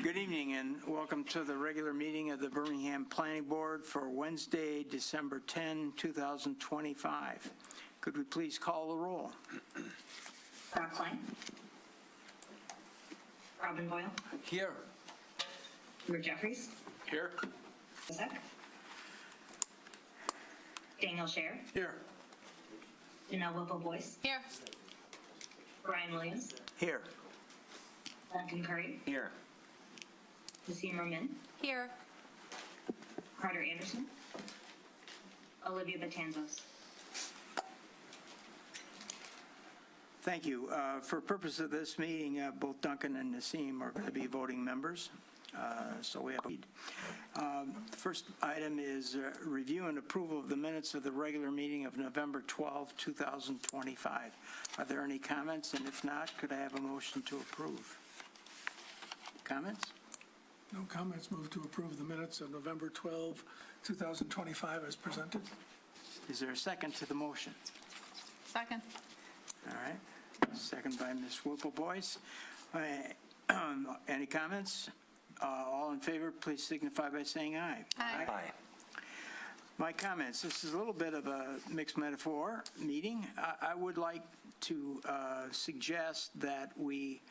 Good evening and welcome to the regular meeting of the Birmingham Planning Board for Wednesday, December 10, 2025. Could we please call the roll? Rob Klein. Robin Boyle. Here. Rick Jeffries. Here. Zek. Daniel Scher. Here. Janelle Whipple-Boyce. Here. Brian Williams. Here. Duncan Curry. Here. Naseem Ramin. Here. Carter Anderson. Olivia Batanzos. Thank you. For purpose of this meeting, both Duncan and Naseem are going to be voting members. So we have first item is review and approval of the minutes of the regular meeting of November 12, 2025. Are there any comments? And if not, could I have a motion to approve? Comments? No comments. Move to approve the minutes of November 12, 2025 as presented. Is there a second to the motion? Second. All right. Second by Ms. Whipple-Boyce. Any comments? All in favor, please signify by saying aye. Aye. My comments, this is a little bit of a mixed metaphor meeting. I would like to suggest that we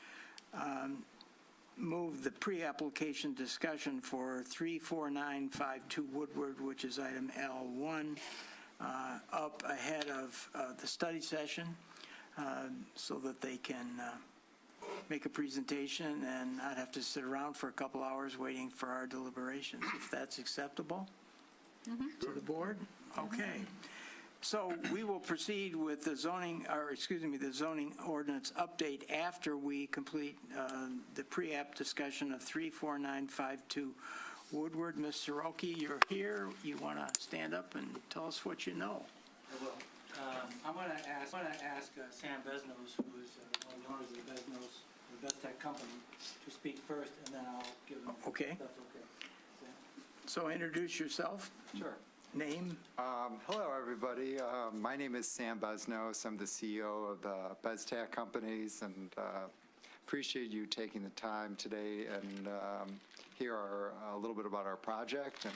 move the pre-application discussion for 34952 Woodward, which is item L1, up ahead of the study session so that they can make a presentation and not have to sit around for a couple hours waiting for our deliberations, if that's acceptable to the board. Okay. So we will proceed with the zoning ordinance update after we complete the pre-app discussion of 34952 Woodward. Ms. Soroki, you're here. You want to stand up and tell us what you know? I will. I'm going to ask Sam Beznos, who is one of the owners of the Beztech company, to speak first, and then I'll give him. Okay. If that's okay. So introduce yourself. Sure. Name. Hello, everybody. My name is Sam Beznos. I'm the CEO of the Beztech companies, and appreciate you taking the time today and hear a little bit about our project, and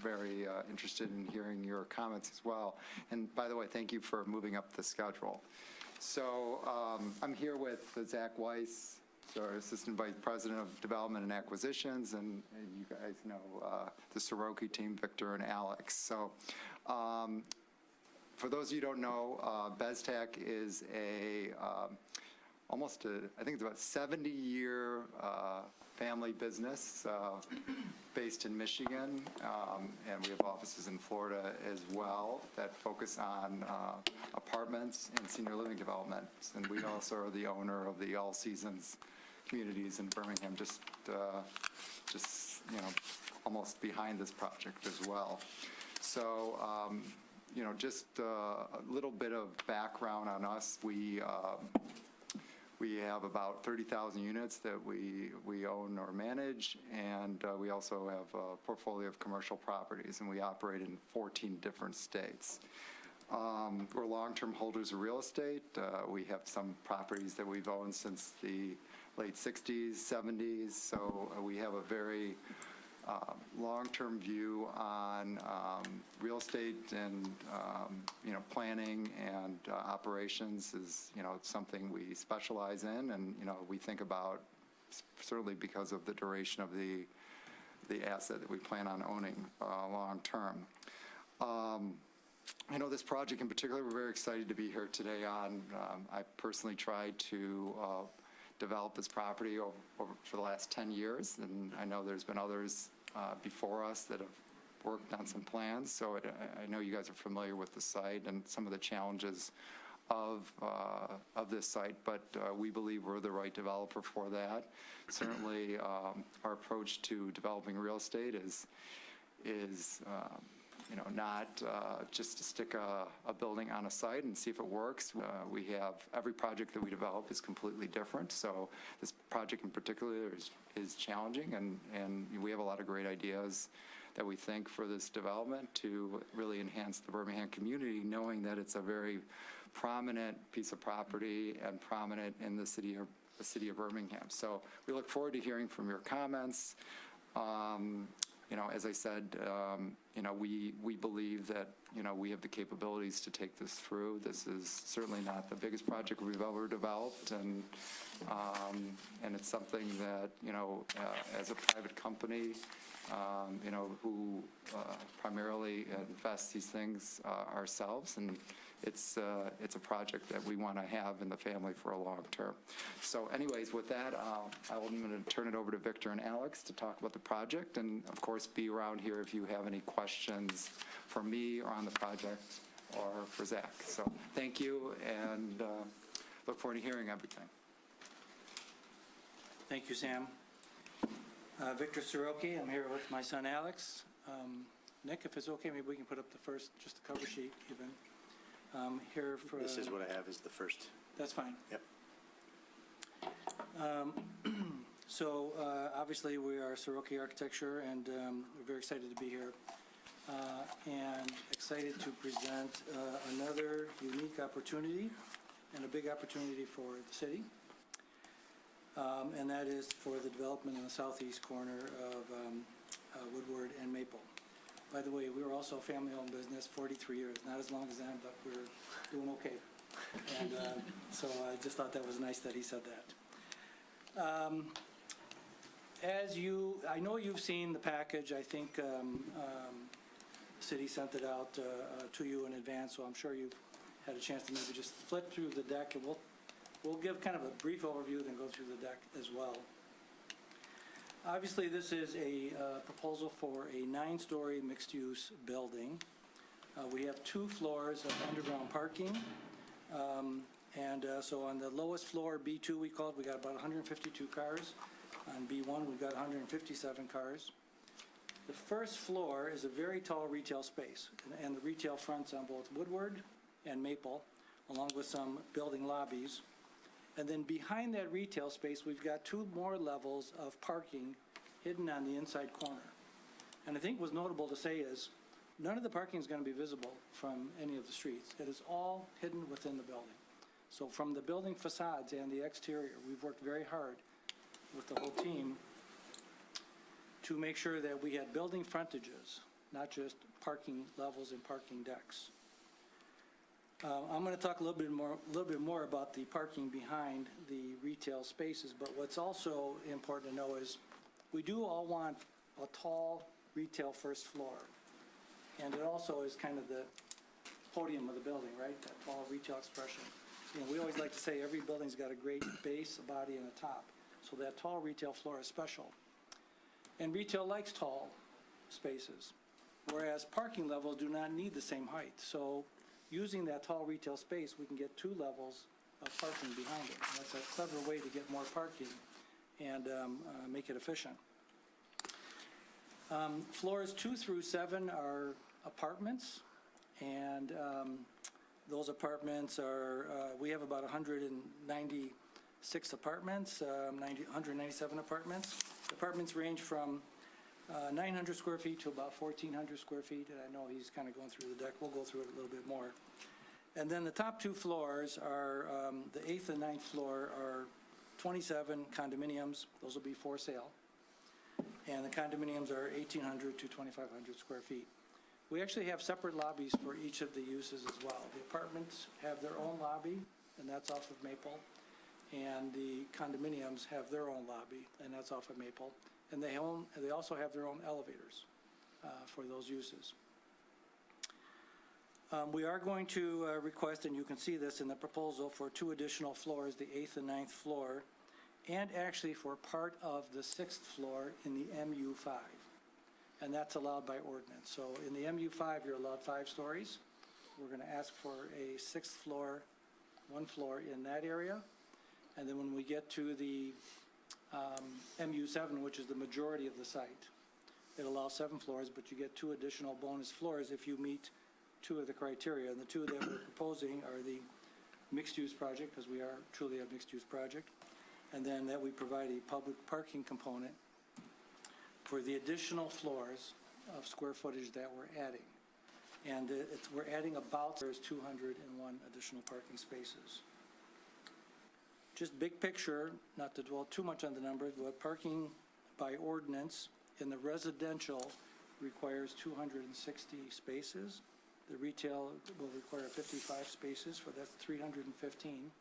very interested in hearing your comments as well. And by the way, thank you for moving up the schedule. So I'm here with Zach Weiss, our Assistant Vice President of Development and Acquisitions, and you guys know the Soroki team, Victor and Alex. So for those of you who don't know, Beztech is almost I think it's about 70-year family business based in Michigan, and we have offices in Florida as well that focus on apartments and senior living developments. And we also are the owner of the All Seasons communities in Birmingham, just almost behind this project as well. So just a little bit of background on us. We have about 30,000 units that we own or manage, and we also have a portfolio of commercial properties, and we operate in 14 different states. We're long-term holders of real estate. We have some properties that we've owned since the late 60s, 70s, so we have a very long-term view on real estate, and planning and operations is something we specialize in, and we think about, certainly because of the duration of the asset that we plan on owning long-term. I know this project in particular, we're very excited to be here today on. I personally tried to develop this property for the last 10 years, and I know there's been others before us that have worked on some plans, so I know you guys are familiar with the site and some of the challenges of this site, but we believe we're the right developer for that. Certainly, our approach to developing real estate is not just to stick a building on a site and see if it works. We have every project that we develop is completely different. So this project in particular is challenging, and we have a lot of great ideas that we think for this development to really enhance the Birmingham community, knowing that it's a very prominent piece of property and prominent in the city the city of Birmingham. So we look forward to hearing from your comments. As I said, we believe that, we have the capabilities to take this through. This is certainly not the biggest project we've ever developed, and it's something that, as a private company, who primarily invests these things ourselves, and it's a project that we want to have in the family for a long term. So anyways, with that, I'm going to turn it over to Victor and Alex to talk about the project, and of course be around here if you have any questions for me or on the project or for Zach. So thank you, and look forward to hearing everything. Thank you, Sam. Victor Soroki, I'm here with my son Alex. Nick, if it's okay, maybe we can put up just the cover sheet even. Here for. This is what I have is the first. That's fine. Yep. So obviously we are Soroki Architecture, and we're very excited to be here and excited to present another unique opportunity and a big opportunity for the city. And that is for the development in the southeast corner of Woodward and Maple. By the way, we were also a family-owned business, 43 years, not as long as them, but we're doing okay. And so I just thought that was nice that he said that. I know you've seen the package. I think the city sent it out to you in advance, so I'm sure you've had a chance to maybe just flip through the deck, and we'll give kind of a brief overview, then go through the deck as well. Obviously, this is a proposal for a 9-story mixed-use building. We have 2 floors of underground parking. So on the lowest floor, B2 we called, we got about 152 cars. On B1, we've got 157 cars. The first floor is a very tall retail space, and the retail fronts on both Woodward and Maple, along with some building lobbies. And then behind that retail space, we've got 2 more levels of parking hidden on the inside corner. And I think what's notable to say is none of the parking is going to be visible from any of the streets. It is all hidden within the building. So from the building facades and the exterior, we've worked very hard with the whole team to make sure that we had building frontages, not just parking levels and parking decks. I'm going to talk a little bit more about the parking behind the retail spaces, but what's also important to know is we do all want a tall retail first floor, and it also is kind of the podium of the building, right? That tall retail expression. We always like to say every building's got a great base, a body, and a top, so that tall retail floor is special. And retail likes tall spaces, whereas parking levels do not need the same height. So using that tall retail space, we can get 2 levels of parking behind it. And that's a clever way to get more parking and make it efficient. Floors 2 through 7 are apartments, and those apartments are, we have about 196 apartments, 197 apartments. Apartments range from 900 square feet to about 1,400 square feet, and I know he's kind of going through the deck. We'll go through it a little bit more. And then the top 2 floors are, the 8th and 9th floor are 27 condominiums. Those will be for sale. And the condominiums are 1,800 to 2,500 square feet. We actually have separate lobbies for each of the uses as well. The apartments have their own lobby, and that's off of Maple. And the condominiums have their own lobby, and that's off of Maple. And they also have their own elevators for those uses. We are going to request, and you can see this in the proposal, for 2 additional floors, the 8th and 9th floor, and actually for part of the 6th floor in the MU5. And that's allowed by ordinance. So in the MU5, you're allowed 5 stories. We're going to ask for a 6th floor, 1 floor in that area. And then when we get to the MU7, which is the majority of the site, it allows 7 floors, but you get 2 additional bonus floors if you meet 2 of the criteria. And the 2 that we're proposing are the mixed-use project, because we are truly a mixed-use project, and then that we provide a public parking component for the additional floors of square footage that we're adding. And we're adding about, there's 201 additional parking spaces. just big picture, not to dwell too much on the numbers, but parking by ordinance in the residential requires 260 spaces. The retail will require 55 spaces, for that's 315.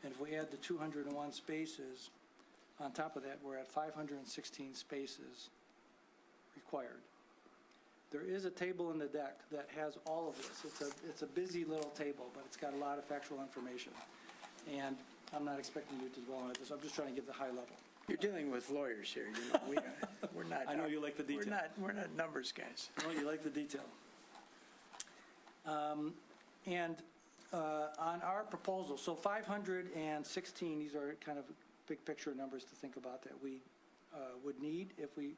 And if we add the 201 spaces, on top of that, we're at 516 spaces required. There is a table in the deck that has all of this. It's a busy little table, but it's got a lot of factual information. And I'm not expecting you to dwell on this. I'm just trying to give the high level. You're dealing with lawyers here, you know, we're not. I know you like the detail. We're not numbers guys. Oh, you like the detail. And on our proposal, so 516, these are kind of big picture numbers to think about that we would need if we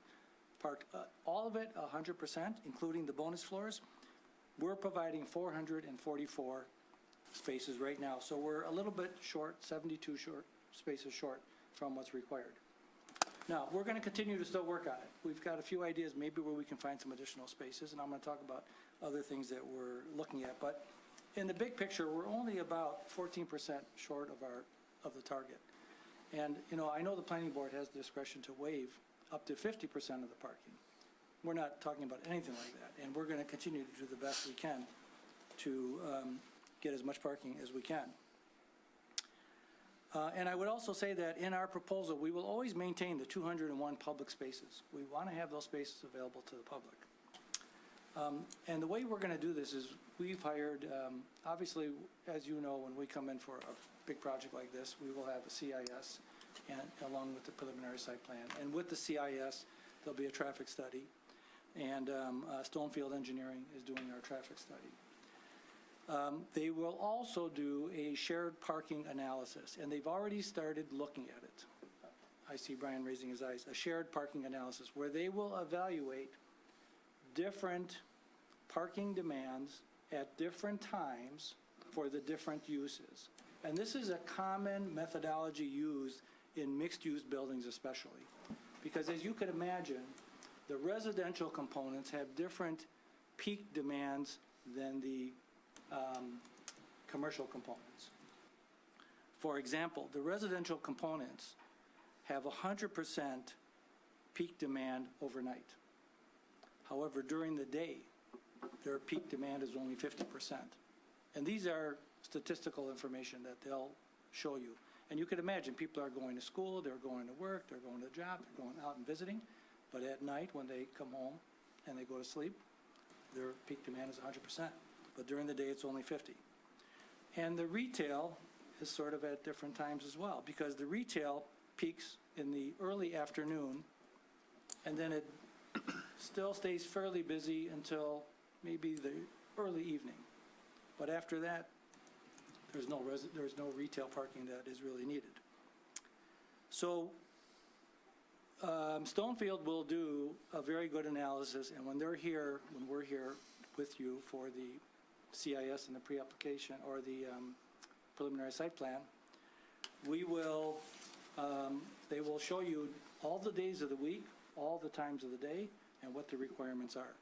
parked all of it 100%, including the bonus floors. We're providing 444 spaces right now, so we're a little bit short, 72 spaces short from what's required. Now, we're going to continue to still work on it. We've got a few ideas maybe where we can find some additional spaces, and I'm going to talk about other things that we're looking at. But in the big picture, we're only about 14% short of the target. And, you know, I know the planning board has the discretion to waive up to 50% of the parking. We're not talking about anything like that, and we're going to continue to do the best we can to get as much parking as we can. And I would also say that in our proposal, we will always maintain the 201 public spaces. We want to have those spaces available to the public. And the way we're going to do this is we've hired, obviously, as you know, when we come in for a big project like this, we will have a CIS and along with the preliminary site plan. And with the CIS, there'll be a traffic study. And Stonefield Engineering is doing our traffic study. They will also do a shared parking analysis, and they've already started looking at it. I see Brian raising his eyes. A shared parking analysis where they will evaluate different parking demands at different times for the different uses. And this is a common methodology used in mixed-use buildings especially, because as you could imagine, the residential components have different peak demands than the commercial components. For example, the residential components have 100% peak demand overnight. However, during the day, their peak demand is only 50%. And these are statistical information that they'll show you. And you can imagine people are going to school, they're going to work, they're going to a job, they're going out and visiting. But at night, when they come home and they go to sleep, their peak demand is 100%. But during the day, it's only 50. And the retail is sort of at different times as well, because the retail peaks in the early afternoon, and then it still stays fairly busy until maybe the early evening. But after that, there's no retail parking that is really needed. So Stonefield will do a very good analysis, and when we're here with you for the CIS and the pre-application or the preliminary site plan, they will show you all the days of the week, all the times of the day, and what the requirements are.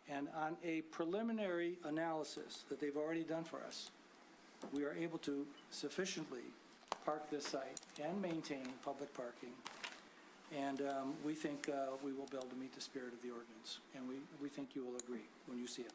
And on a preliminary analysis that they've already done for us, we are able to sufficiently park this site and maintain public parking. And we think we will be able to meet the spirit of the ordinance. And we think you will agree when you see it.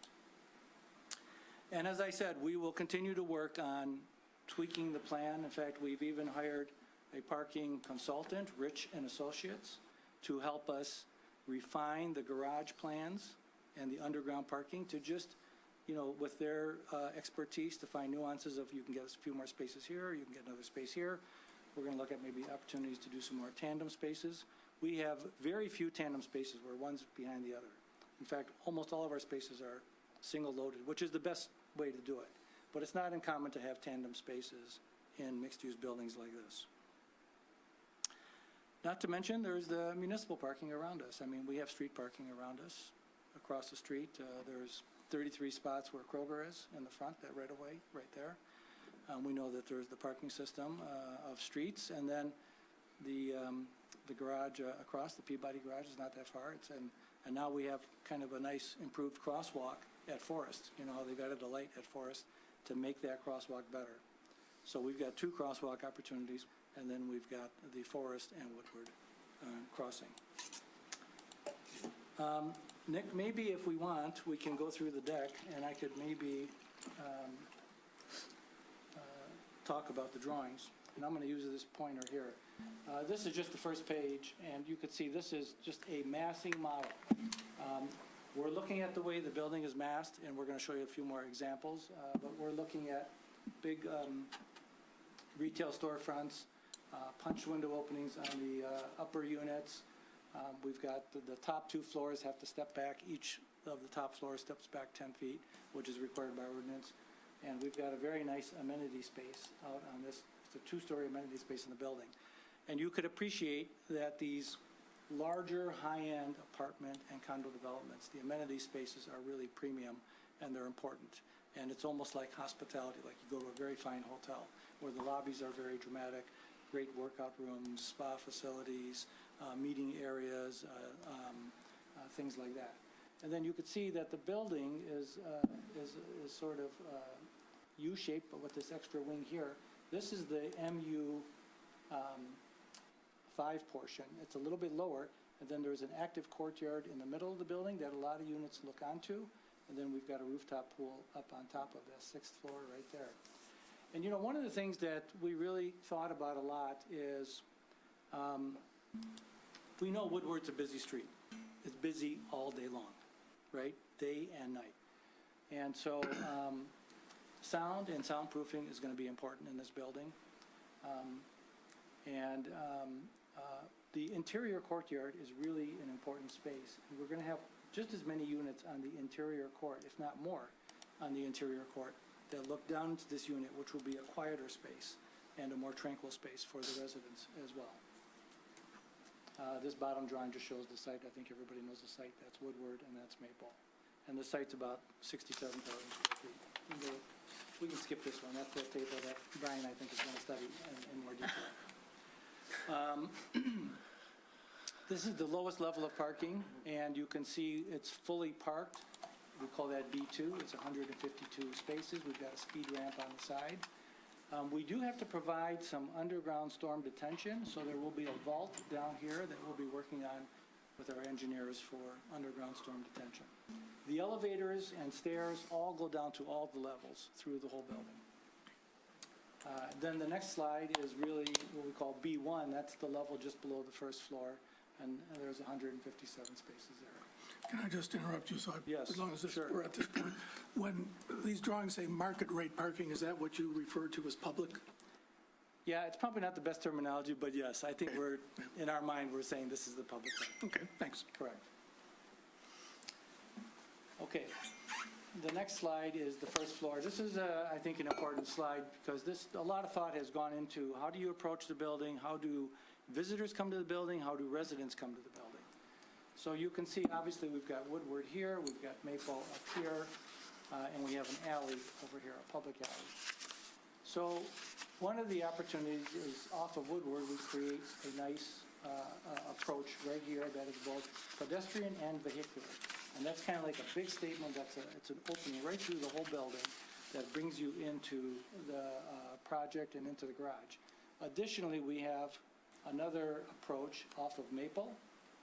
And as I said, we will continue to work on tweaking the plan. In fact, we've even hired a parking consultant, Rich and Associates, to help us refine the garage plans and the underground parking to just, you know, with their expertise to find nuances of you can get a few more spaces here, you can get another space here. We're going to look at maybe opportunities to do some more tandem spaces. We have very few tandem spaces where one's behind the other. In fact, almost all of our spaces are single loaded, which is the best way to do it. But it's not uncommon to have tandem spaces in mixed-use buildings like this. Not to mention, there's the municipal parking around us. I mean, we have street parking around us. Across the street, there's 33 spots where Kroger is in the front, that right away, right there. We know that there's the parking system of streets, and then the garage across, the Peabody garage is not that far. And now we have kind of a nice improved crosswalk at Forest. You know how they've added a light at Forest to make that crosswalk better. So we've got two crosswalk opportunities. and then we've got the Forest and Woodward crossing. Nick, maybe if we want, we can go through the deck, and I could maybe talk about the drawings. And I'm going to use this pointer here. This is just the first page, and you could see this is just a massing model. We're looking at the way the building is massed, and we're going to show you a few more examples, but we're looking at big retail storefronts, punch window openings on the upper units. We've got the top 2 floors have to step back. Each of the top floors steps back 10 feet, which is required by ordinance. And we've got a very nice amenity space out on this. It's a 2-story amenity space in the building. And you could appreciate that these larger high-end apartment and condo developments, the amenity spaces are really premium and they're important. And it's almost like hospitality, like you go to a very fine hotel where the lobbies are very dramatic, great workout rooms, spa facilities, meeting areas, things like that. And then you could see that the building is sort of U-shaped, but with this extra wing here. This is the MU 5 portion. It's a little bit lower, and then there's an active courtyard in the middle of the building that a lot of units look onto, and then we've got a rooftop pool up on top of that 6th floor right there. And you know, one of the things that we really thought about a lot is we know Woodward's a busy street. It's busy all day long, right? Day and night. And so sound and soundproofing is going to be important in this building. The interior courtyard is really an important space. And we're going to have just as many units on the interior court, if not more, on the interior court that look down into this unit, which will be a quieter space and a more tranquil space for the residents as well. This bottom drawing just shows the site. I think everybody knows the site. That's Woodward and that's Maple. And the site's about 67,000 square feet. We can skip this one. That's the table that Brian, I think, is going to study in more detail. This is the lowest level of parking, and you can see it's fully parked. We call that B2. It's 152 spaces. We've got a speed ramp on the side. We do have to provide some underground storm detention, so there will be a vault down here that we'll be working on with our engineers for underground storm detention. The elevators and stairs all go down to all the levels through the whole building. Then the next slide is really what we call B1. That's the level just below the first floor, and there's 157 spaces there. Can I just interrupt you? Yes, as long as sure. we're at this point, when these drawings say market rate parking, is that what you refer to as public? Yeah, it's probably not the best terminology, but yes, I think we're, in our mind, we're saying this is the public side. Okay, thanks. Correct. Okay. The next slide is the first floor. This is, I think, an important slide because a lot of thought has gone into how do you approach the building, how do visitors come to the building, how do residents come to the building. So you can see, obviously, we've got Woodward here, we've got Maple up here, and we have an alley over here, a public alley. So one of the opportunities is off of Woodward, we create a nice approach right here that is both pedestrian and vehicular. And that's kind of like a big statement. It's an opening right through the whole building that brings you into the project and into the garage. Additionally, we have another approach off of Maple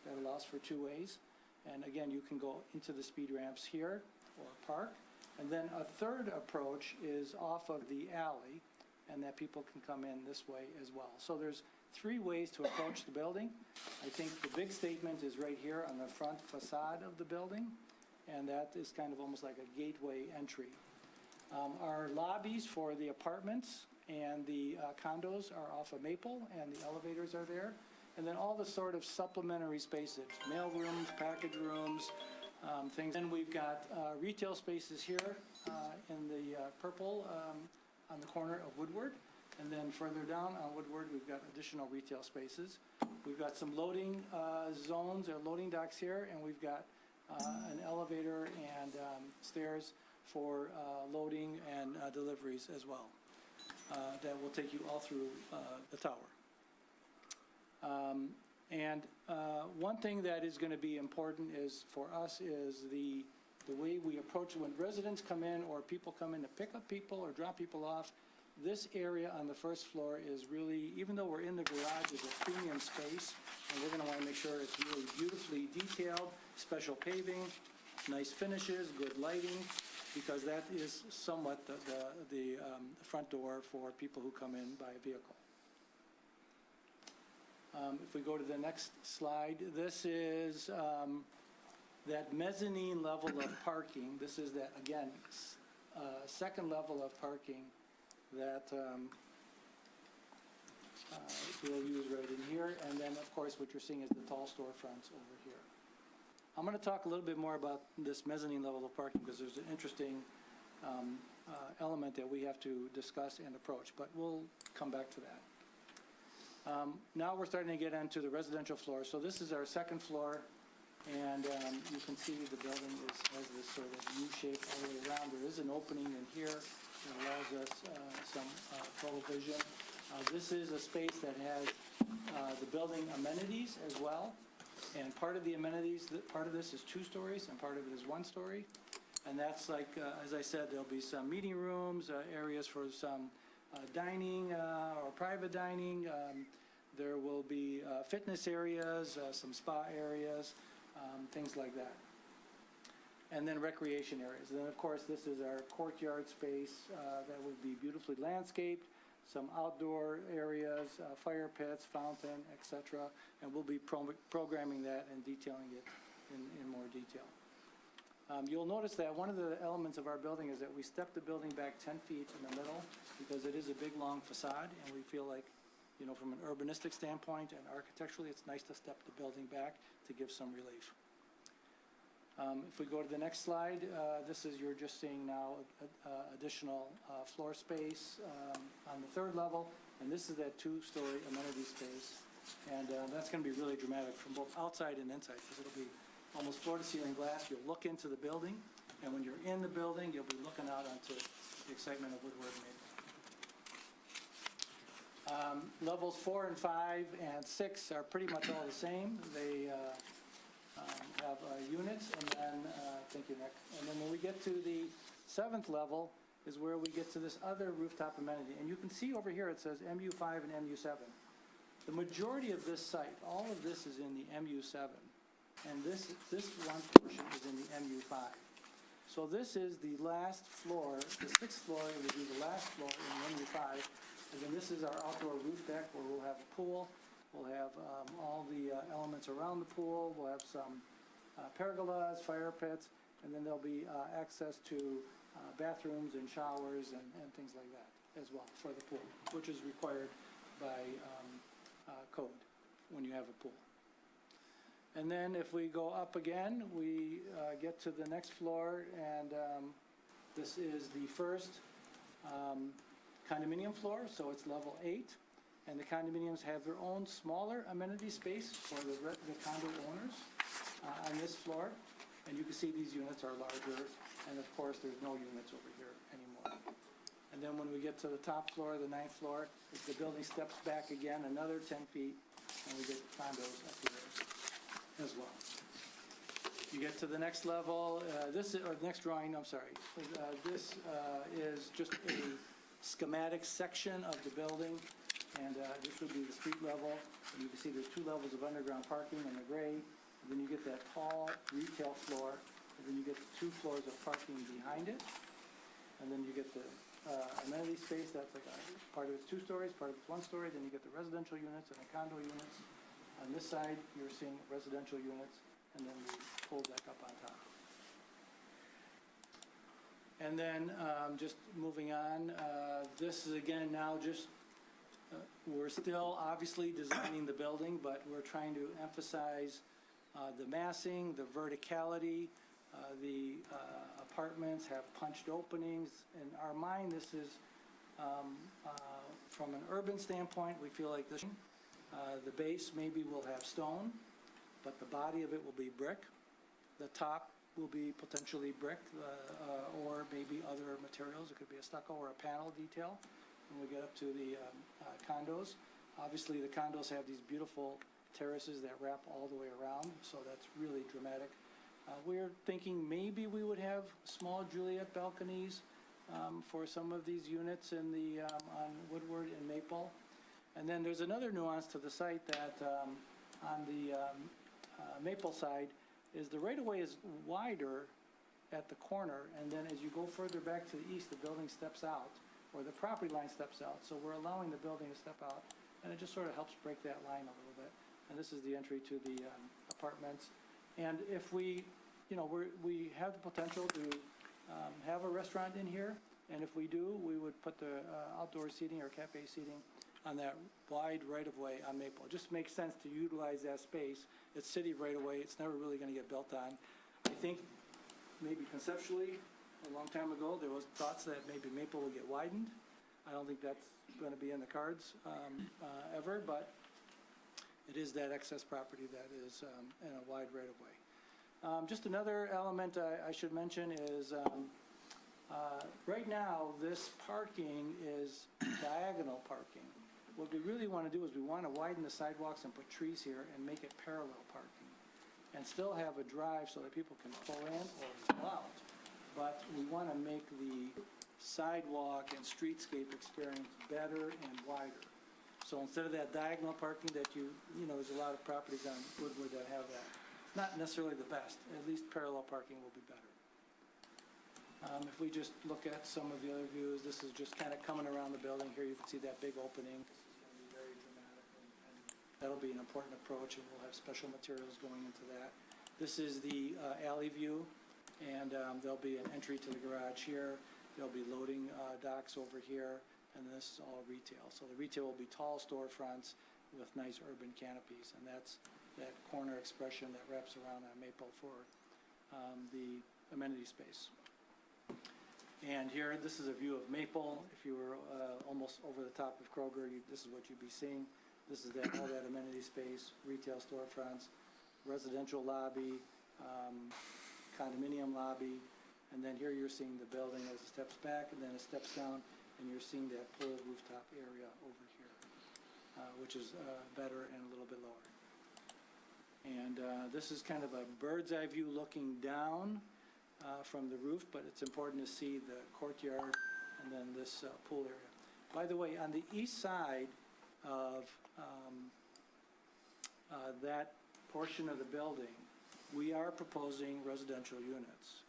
that allows for 2 ways. And again, you can go into the speed ramps here or park. And then a third approach is off of the alley, and that people can come in this way as well. So there's 3 ways to approach the building. I think the big statement is right here on the front facade of the building, and that is kind of almost like a gateway entry. Our lobbies for the apartments and the condos are off of Maple, and the elevators are there. And then all the sort of supplementary spaces, mail rooms, package rooms, things. And we've got retail spaces here in the purple on the corner of Woodward. And then further down on Woodward, we've got additional retail spaces. We've got some loading zones or loading docks here, and we've got an elevator and stairs for loading and deliveries as well that will take you all through the tower. One thing that is going to be important is for us is the way we approach when residents come in or people come in to pick up people or drop people off. This area on the first floor is really, even though we're in the garage, it's a premium space, and we're gonna wanna make sure it's really beautifully detailed, special paving, nice finishes, good lighting, because that is somewhat the front door for people who come in by vehicle. If we go to the next slide, this is that mezzanine level of parking. This is that, again, second level of parking that we'll use right in here. And then, of course, what you're seeing is the tall storefronts over here. I'm going to talk a little bit more about this mezzanine level of parking because there's an interesting element that we have to discuss and approach, but we'll come back to that. Now we're starting to get into the residential floor. So this is our second floor, and you can see the building has this sort of U shape all the way around. There is an opening in here that allows us some total vision. This is a space that has the building amenities as well. And part of the amenities, part of this is 2 stories and part of it is 1 story. And that's like, as I said, there'll be some meeting rooms, areas for some dining or private dining. There will be fitness areas, some spa areas, things like that. And then recreation areas. And then, of course, this is our courtyard space that would be beautifully landscaped, some outdoor areas, fire pits, fountain, etc. And we'll be programming that and detailing it in more detail. You'll notice that one of the elements of our building is that we step the building back 10 feet in the middle because it is a big, long facade, and we feel like, you know, from an urbanistic standpoint and architecturally, it's nice to step the building back to give some relief. If we go to the next slide, this is, you're just seeing now additional floor space on the 3rd level, and this is that 2-story amenity space, and that's going to be really dramatic from both outside and inside because it'll be almost floor-to-ceiling glass. You'll look into the building, and when you're in the building, you'll be looking out onto the excitement of Woodward Maple. Levels 4 and 5 and 6 are pretty much all the same. They have units, and then thank you, Nick. And then when we get to the 7th level is where we get to this other rooftop amenity. And you can see over here it says MU5 and MU7. The majority of this site, all of this is in the MU7, and this one portion is in the MU5. So this is the last floor, the 6th floor would be the last floor in MU5, and then this is our outdoor roof deck where we'll have a pool. We'll have all the elements around the pool. We'll have some pergolas, fire pits, and then there'll be access to bathrooms and showers and things like that as well for the pool, which is required by code when you have a pool. And then if we go up again, we get to the next floor, and this is the first condominium floor, so it's level 8. And the condominiums have their own smaller amenity space for the condo owners on this floor. And you can see these units are larger, and of course there's no units over here anymore. And then when we get to the top floor, the 9th floor, the building steps back again another 10 feet, and we get condos up here as well. You get to the next level, or next drawing, I'm sorry. This is just a schematic section of the building. And this would be the street level. And you can see there's 2 levels of underground parking in the gray. And then you get that tall retail floor. And then you get the 2 floors of parking behind it. And then you get the amenity space. That's like part of it's 2 stories, part of it's 1 story. Then you get the residential units and the condo units. On this side, you're seeing residential units. And then the pool deck up on top. And then just moving on, this is again now just we're still obviously designing the building, but we're trying to emphasize the massing, the verticality. The apartments have punched openings. In our mind, this is, from an urban standpoint, we feel like this. The base maybe will have stone, but the body of it will be brick. The top will be potentially brick or maybe other materials. It could be a stucco or a panel detail. When we get up to the condos, obviously the condos have these beautiful terraces that wrap all the way around, so that's really dramatic. We're thinking maybe we would have small Juliet balconies for some of these units in the, on Woodward and Maple. And then there's another nuance to the site that on the Maple side is the right-of-way is wider at the corner, and then as you go further back to the east, the building steps out, or the property line steps out. So we're allowing the building to step out, and it just sort of helps break that line a little bit. And this is the entry to the apartments. And if we, you know, we have the potential to have a restaurant in here, and if we do, we would put the outdoor seating or cafe seating on that wide right-of-way on Maple. It just makes sense to utilize that space. It's city right-of-way. It's never really going to get built on. I think maybe conceptually, a long time ago, there was thoughts that maybe Maple would get widened. I don't think that's going to be in the cards ever, but it is that excess property that is in a wide right-of-way. Just another element I should mention is right now, this parking is diagonal parking. What we really want to do is we want to widen the sidewalks and put trees here and make it parallel parking and still have a drive so that people can pull in or pull out. But we want to make the sidewalk and streetscape experience better and wider. So instead of that diagonal parking that you know, there's a lot of properties on Woodward that have that. It's not necessarily the best. At least parallel parking will be better. If we just look at some of the other views, this is just kind of coming around the building here. You can see that big opening. This is going to be very dramatic, and that'll be an important approach, and we'll have special materials going into that. This is the alley view, and there'll be an entry to the garage here. There'll be loading docks over here, and this is all retail. So the retail will be tall storefronts with nice urban canopies, and that's that corner expression that wraps around on Maple for the amenity space. And here, this is a view of Maple. If you were almost over the top of Kroger, this is what you'd be seeing. This is all that amenity space, retail storefronts, residential lobby, condominium lobby, and then here you're seeing the building as it steps back and then it steps down, and you're seeing that full rooftop area over here, which is better and a little bit lower. And this is kind of a bird's eye view looking down from the roof, but it's important to see the courtyard and then this pool area. By the way, on the east side of that portion of the building, we are proposing residential units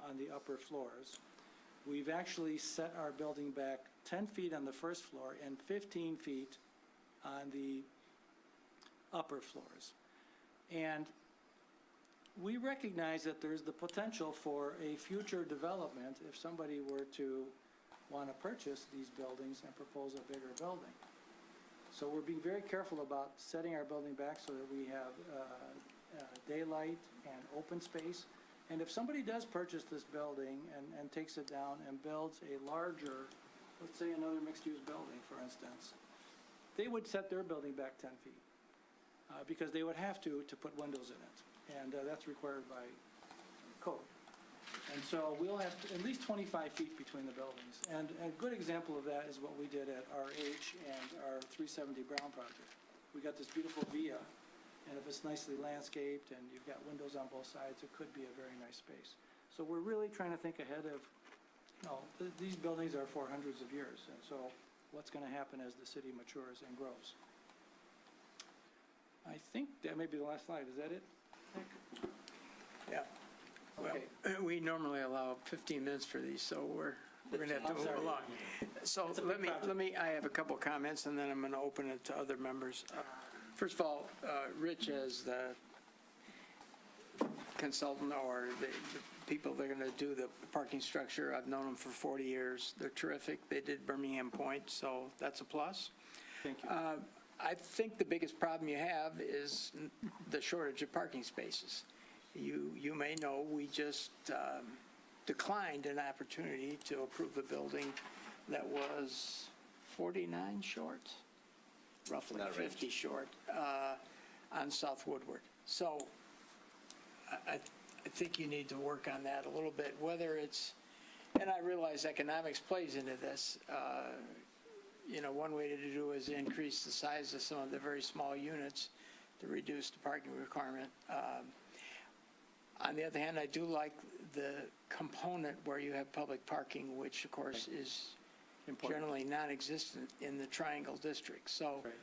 on the upper floors. We've actually set our building back 10 feet on the first floor and 15 feet on the upper floors. And we recognize that there's the potential for a future development if somebody were to want to purchase these buildings and propose a bigger building. So we're being very careful about setting our building back so that we have daylight and open space. And if somebody does purchase this building and takes it down and builds a larger, let's say another mixed-use building, for instance, they would set their building back 10 feet because they would have to put windows in it. And that's required by code. And so we'll have at least 25 feet between the buildings. And a good example of that is what we did at RH and our 370 Brown project. We got this beautiful via, and if it's nicely landscaped and you've got windows on both sides, it could be a very nice space. So we're really trying to think ahead of, you know, these buildings are for hundreds of years, and so what's going to happen as the city matures and grows. I think that may be the last slide. Is that it? Yeah. Well, Okay. we normally allow 15 minutes for these, so we're going to have to I'm move sorry. along. So It's a big project. I have a couple comments, and then I'm going to open it to other members. First of all, Rich, as the consultant or the people that are going to do the parking structure, I've known them for 40 years. They're terrific. They did Birmingham Point, so that's a plus. Thank you. I think the biggest problem you have is the shortage of parking spaces. You may know, we just declined an opportunity to approve a building that was 49 short, roughly 50 short, on South Woodward. So I think you need to work on that a little bit, whether it's, and I realize economics plays into this. You know, one way to do is increase the size of some of the very small units to reduce the parking requirement. On the other hand, I do like the component where you have public parking, which of course is Important. generally non-existent in the Triangle District. So Right.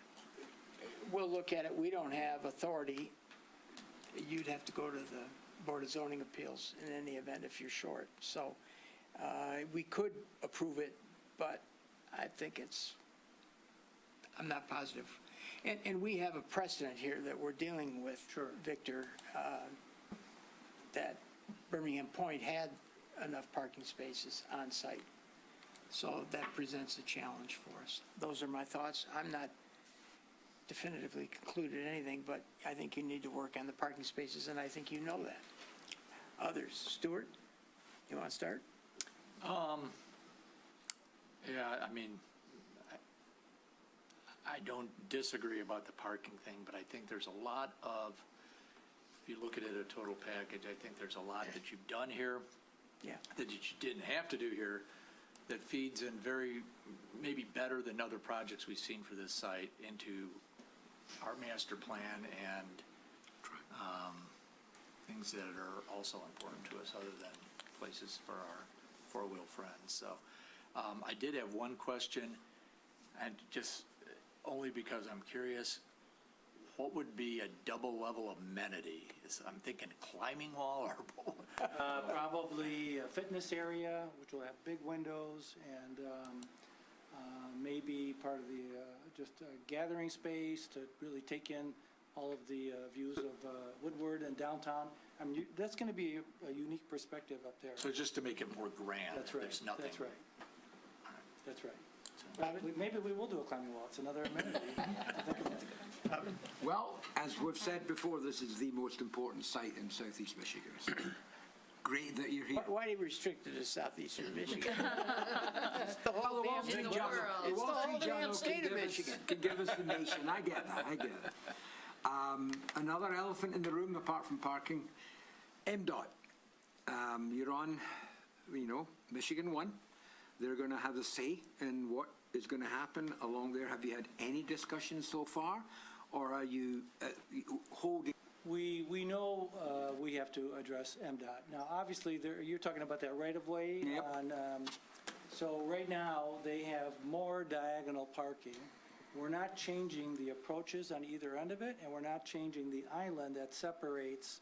we'll look at it. We don't have authority. You'd have to go to the Board of Zoning Appeals in any event if you're short. So we could approve it, but I think I'm not positive. And we have a precedent here that we're dealing with, Sure. Victor, that Birmingham Point had enough parking spaces on site. So that presents a challenge for us. Those are my thoughts. I'm not definitively concluded anything, but I think you need to work on the parking spaces, and I think you know that. Others, Stuart, you want to start? Yeah, I mean, I don't disagree about the parking thing, but I think there's a lot of, if you look at it a total package, I think there's a lot that you've done here Yeah. that you didn't have to do here that feeds in very, maybe better than other projects we've seen for this site into our master plan and things that are also important to us other than places for our four-wheel friends. So I did have one question, and just only because I'm curious, what would be a double-level amenity? I'm thinking climbing wall or Probably a fitness area, which will have big windows, and maybe part of the, just a gathering space to really take in all of the views of Woodward and downtown. I mean, that's going to be a unique perspective up there. So just to make it more grand. That's right. There's nothing. That's right. That's right. Maybe we will do a climbing wall. It's another amenity to think about. Well, as we've said before, this is the most important site in southeast Michigan. So great that you're here. Why do you restrict it to southeastern Michigan? It's the whole damn Street thing. Journal- It's the Wall whole Street damn Journal state of Michigan. can give us the nation. I get that. I get it. Another elephant in the room, apart from parking, MDOT. You're on, Michigan 1. They're going to have a say in what is going to happen along there. Have you had any discussions so far, or are you holding? We know we have to address MDOT. Now, obviously, you're talking about that right-of-way. Yep. So right now, they have more diagonal parking. We're not changing the approaches on either end of it, and we're not changing the island that separates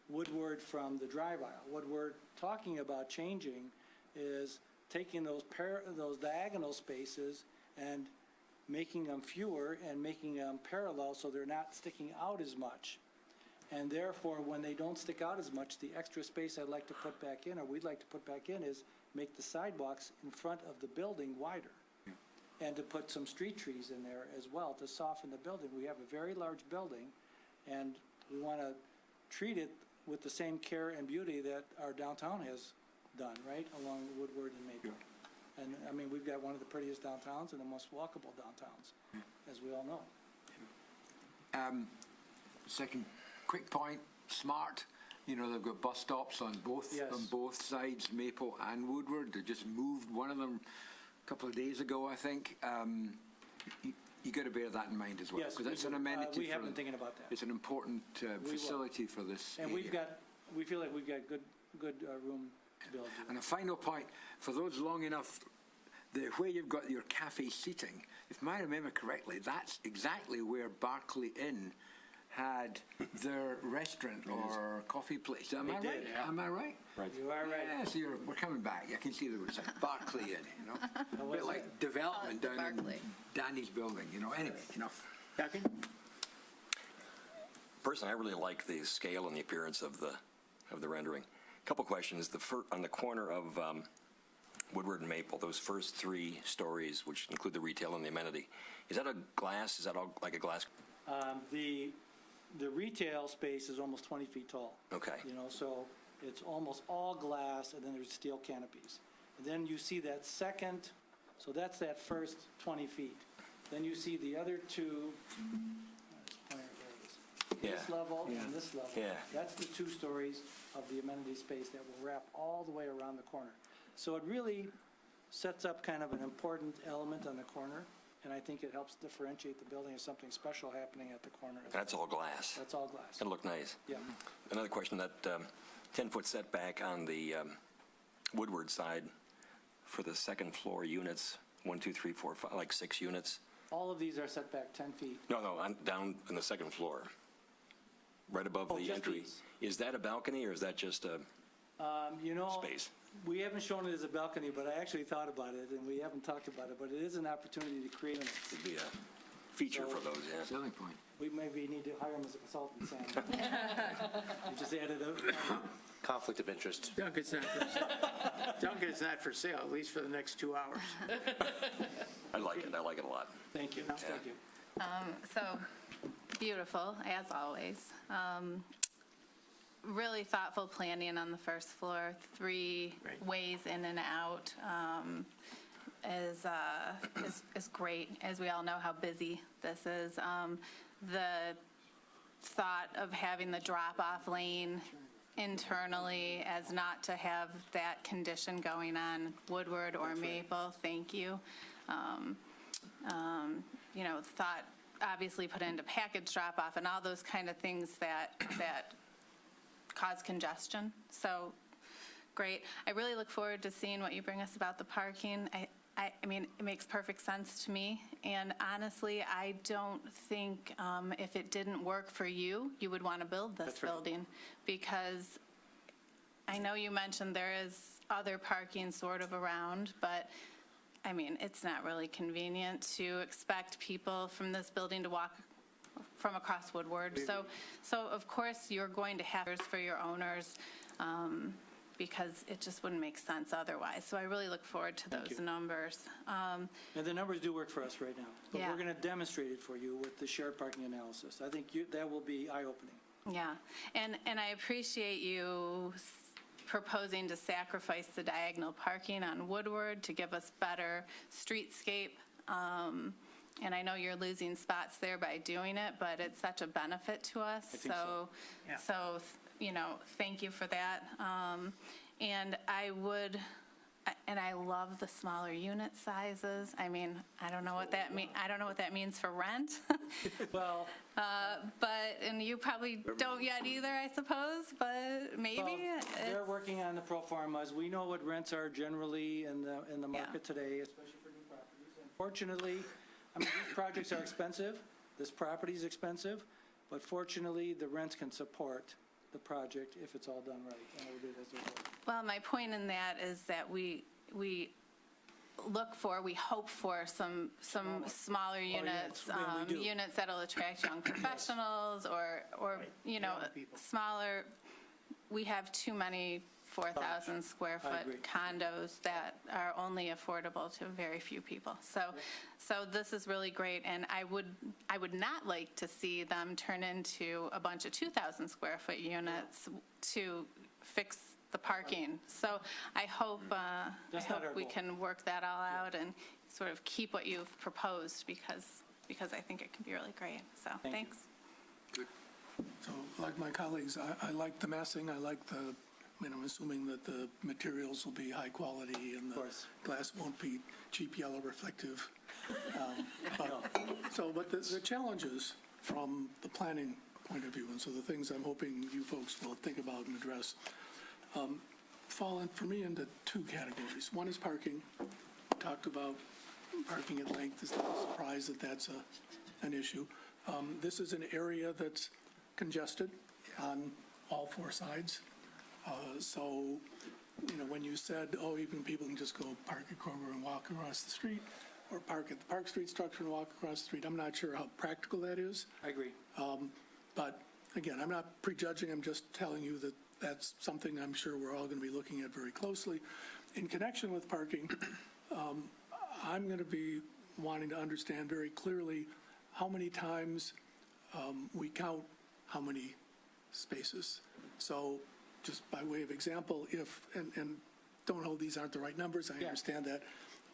Woodward from the drive aisle. What we're talking about changing is taking those diagonal spaces and making them fewer and making them parallel so they're not sticking out as much. And therefore, when they don't stick out as much, the extra space I'd like to put back in, or we'd like to put back in, is make the sidewalks in front of the building wider. And to put some street trees in there as well to soften the building. We have a very large building, and we want to treat it with the same care and beauty that our downtown has done, right, along Woodward and Maple. And, I mean, we've got one of the prettiest downtowns and the most walkable downtowns, as we all know. Second quick point, SMART. They've got bus stops on both Yes. sides, Maple and Woodward. They just moved one of them a couple of days ago, I think. You got to bear that in mind as well, Yes, because we it's do. an amenity. We have been thinking about that. It's an important will. facility for this And area. we feel like we've got good room to build. And a final point, for those long enough, where you've got your cafe seating, if I remember correctly, that's exactly where Barclay Inn had their restaurant or coffee place. Am I did, right? yeah. Am I right? You are right. Yeah, so we're coming back. I can see the website. Barclay Inn, a was bit like development down in Barclay. Danny's building, Anyway, enough. Duncan? Personally, I really like the scale and the appearance of the rendering. Couple questions. On the corner of Woodward and Maple, those first 3 stories, which include the retail and the amenity, is that a glass? Is that all like a glass? The retail space is almost 20 feet tall. Okay. So it's almost all glass, and then there's steel canopies. And then you see that second, so that's that first 20 feet. Then you see the other 2, there it is. This level and this level. Yeah. That's the 2 stories of the amenity space that will wrap all the way around the corner. So it really sets up kind of an important element on the corner. and I think it helps differentiate the building as something special happening at the corner. That's all glass. That's all glass. It'll look nice. Yeah. Another question, that 10-foot setback on the Woodward side for the second floor units, 1, 2, 3, 4, 5, like 6 units? All of these are set back 10 feet. No, down in the second floor, right above Oh, the just entry. these. Is that a balcony or is that just a space? We haven't shown it as a balcony, but I actually thought about it, and we haven't talked about it, but it is an opportunity to create an. It'd be a feature for those, yeah. Selling point. We maybe need to hire him as a consultant, Sam. You just added a, Conflict of interest. Duncan's not for sale, at least for the next 2 hours. I like it a lot. thank you, thank you. So beautiful, as always. Really thoughtful planning on the first floor, 3 Right. ways in and out is great, as we all know how busy this is. The thought of having the drop-off lane internally as not to have that condition going on Woodward or Maple, thank you. Thought obviously put into package drop-off and all those kind of things that cause congestion. So, great. I really look forward to seeing what you bring us about the parking. I mean, it makes perfect sense to me. And honestly, I don't think if it didn't work for you, you would want to build this That's right. building. Because I know you mentioned there is other parking sort of around, but I mean, it's not really convenient to expect people from this building to walk from across Woodward. So of course, you're going to have for your owners because it just wouldn't make sense otherwise. So I really look forward to those numbers. And the numbers do work for us right now. But Yeah. we're going to demonstrate it for you with the shared parking analysis. I think that will be eye-opening. Yeah, and I appreciate you proposing to sacrifice the diagonal parking on Woodward to give us better streetscape. And I know you're losing spots there by doing it, but it's such a benefit to us. I think so. Yeah. So, thank you for that. And I love the smaller unit sizes. I mean, I don't know what that means for rent. Well, And you probably don't yet either, I suppose, but maybe. well, they're it's- working on the pro formas. We know what rents are generally in the market today, especially for new properties. Unfortunately, I mean, these projects are expensive. This property is expensive, but fortunately, the rents can support the project if it's all done right, and it'll be as it will. Well, my point in that is that we hope for some smaller units, and we do. units that'll attract young professionals or smaller. We have too many 4,000 square I foot agree. condos that are only affordable to very few people. So this is really great, and I would not like to see them turn into a bunch of 2,000 square foot units to fix the parking. So I hope That's not our we goal. can work that all out and sort of keep what you've proposed because I think it can be really great. So Thank you. thanks. So like my colleagues, I like the massing, I like I'm assuming that the materials will be high quality and the course. glass won't be cheap yellow reflective. But the challenges from the planning point of view, and so the things I'm hoping you folks will think about and address, fall for me into 2 categories. One is parking. We talked about parking at length. It's not a surprise that that's an issue. This is an area that's congested on all 4 sides. So, when you said, even people can just go park at Kroger and walk across the street, or park at the Park Street structure and walk across the street, I'm not sure how practical that is. I agree. But again, I'm not prejudging, I'm just telling you that that's something I'm sure we're all going to be looking at very closely. In connection with parking, I'm going to be wanting to understand very clearly how many times we count how many spaces. So just by way of example, and don't hold these aren't the right numbers, I understand that,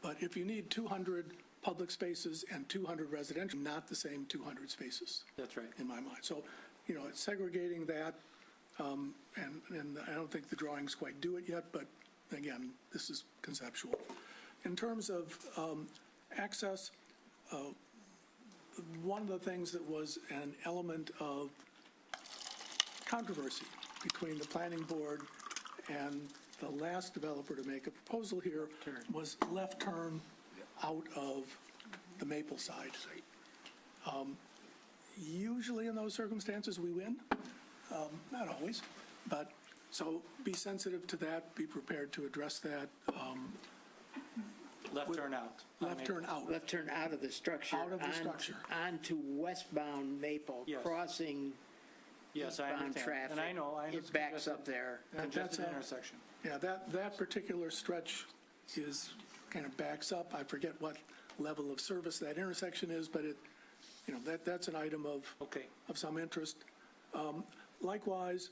but if you need 200 public spaces and 200 residential, not the same 200 spaces. That's right. In my mind. So, segregating that, and I don't think the drawings quite do it yet, but again, this is conceptual. In terms of access, one of the things that was an element of controversy between the planning board and the last developer to make a proposal here was left turn out of the Maple side. Usually in those circumstances, we win. Not always, but, so be sensitive to that, be prepared to address that. Left turn out. Left turn out. Left turn out of the structure. Out of the on- structure. Onto westbound Maple, Yes. crossing Yes, I eastbound understand. traffic. And I know, I It backs up there. Congested That's a- intersection. Yeah, that particular stretch is, kind of backs up. I forget what level of service that intersection is, but it, that's an item of Okay. of some interest. Likewise,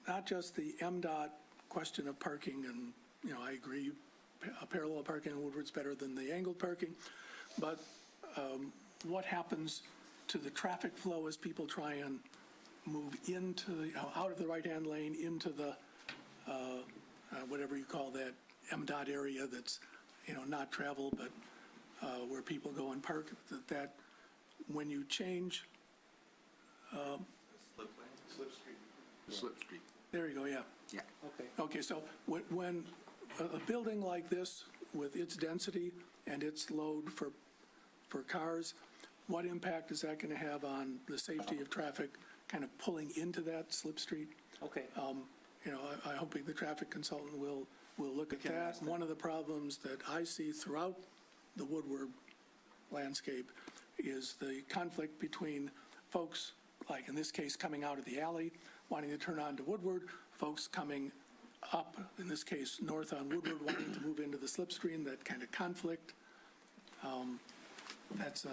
not just the MDOT question of parking, and, I agree, parallel parking in Woodward's better than the angled parking, but what happens to the traffic flow as people try and move out of the right-hand lane into the, whatever you call that MDOT area that's, not travel, but where people go and park, that when you change. Slip Street. There you go, yeah. Yeah. Okay. Okay, so when a building like this, with its density and its load for cars, what impact is that going to have on the safety of traffic kind of pulling into that slip street? Okay. I'm hoping the traffic consultant will look at that. One of the problems that I see throughout the Woodward landscape is the conflict between folks, like in this case, coming out of the alley, wanting to turn onto Woodward, folks coming up, in this case, north on Woodward, wanting to move into the slipstream, that kind of conflict. That's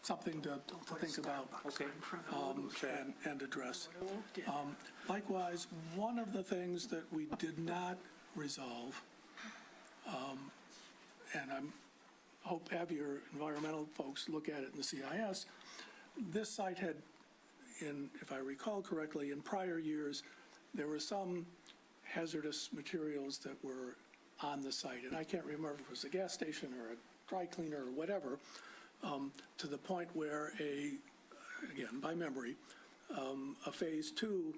something to think about. Okay. And address. Likewise, one of the things that we did not resolve, and have your environmental folks look at it in the CIS, this site had, if I recall correctly, in prior years, there were some hazardous materials that were on the site, and I can't remember if it was a gas station or a dry cleaner or whatever, to the point where again, by memory, a phase 2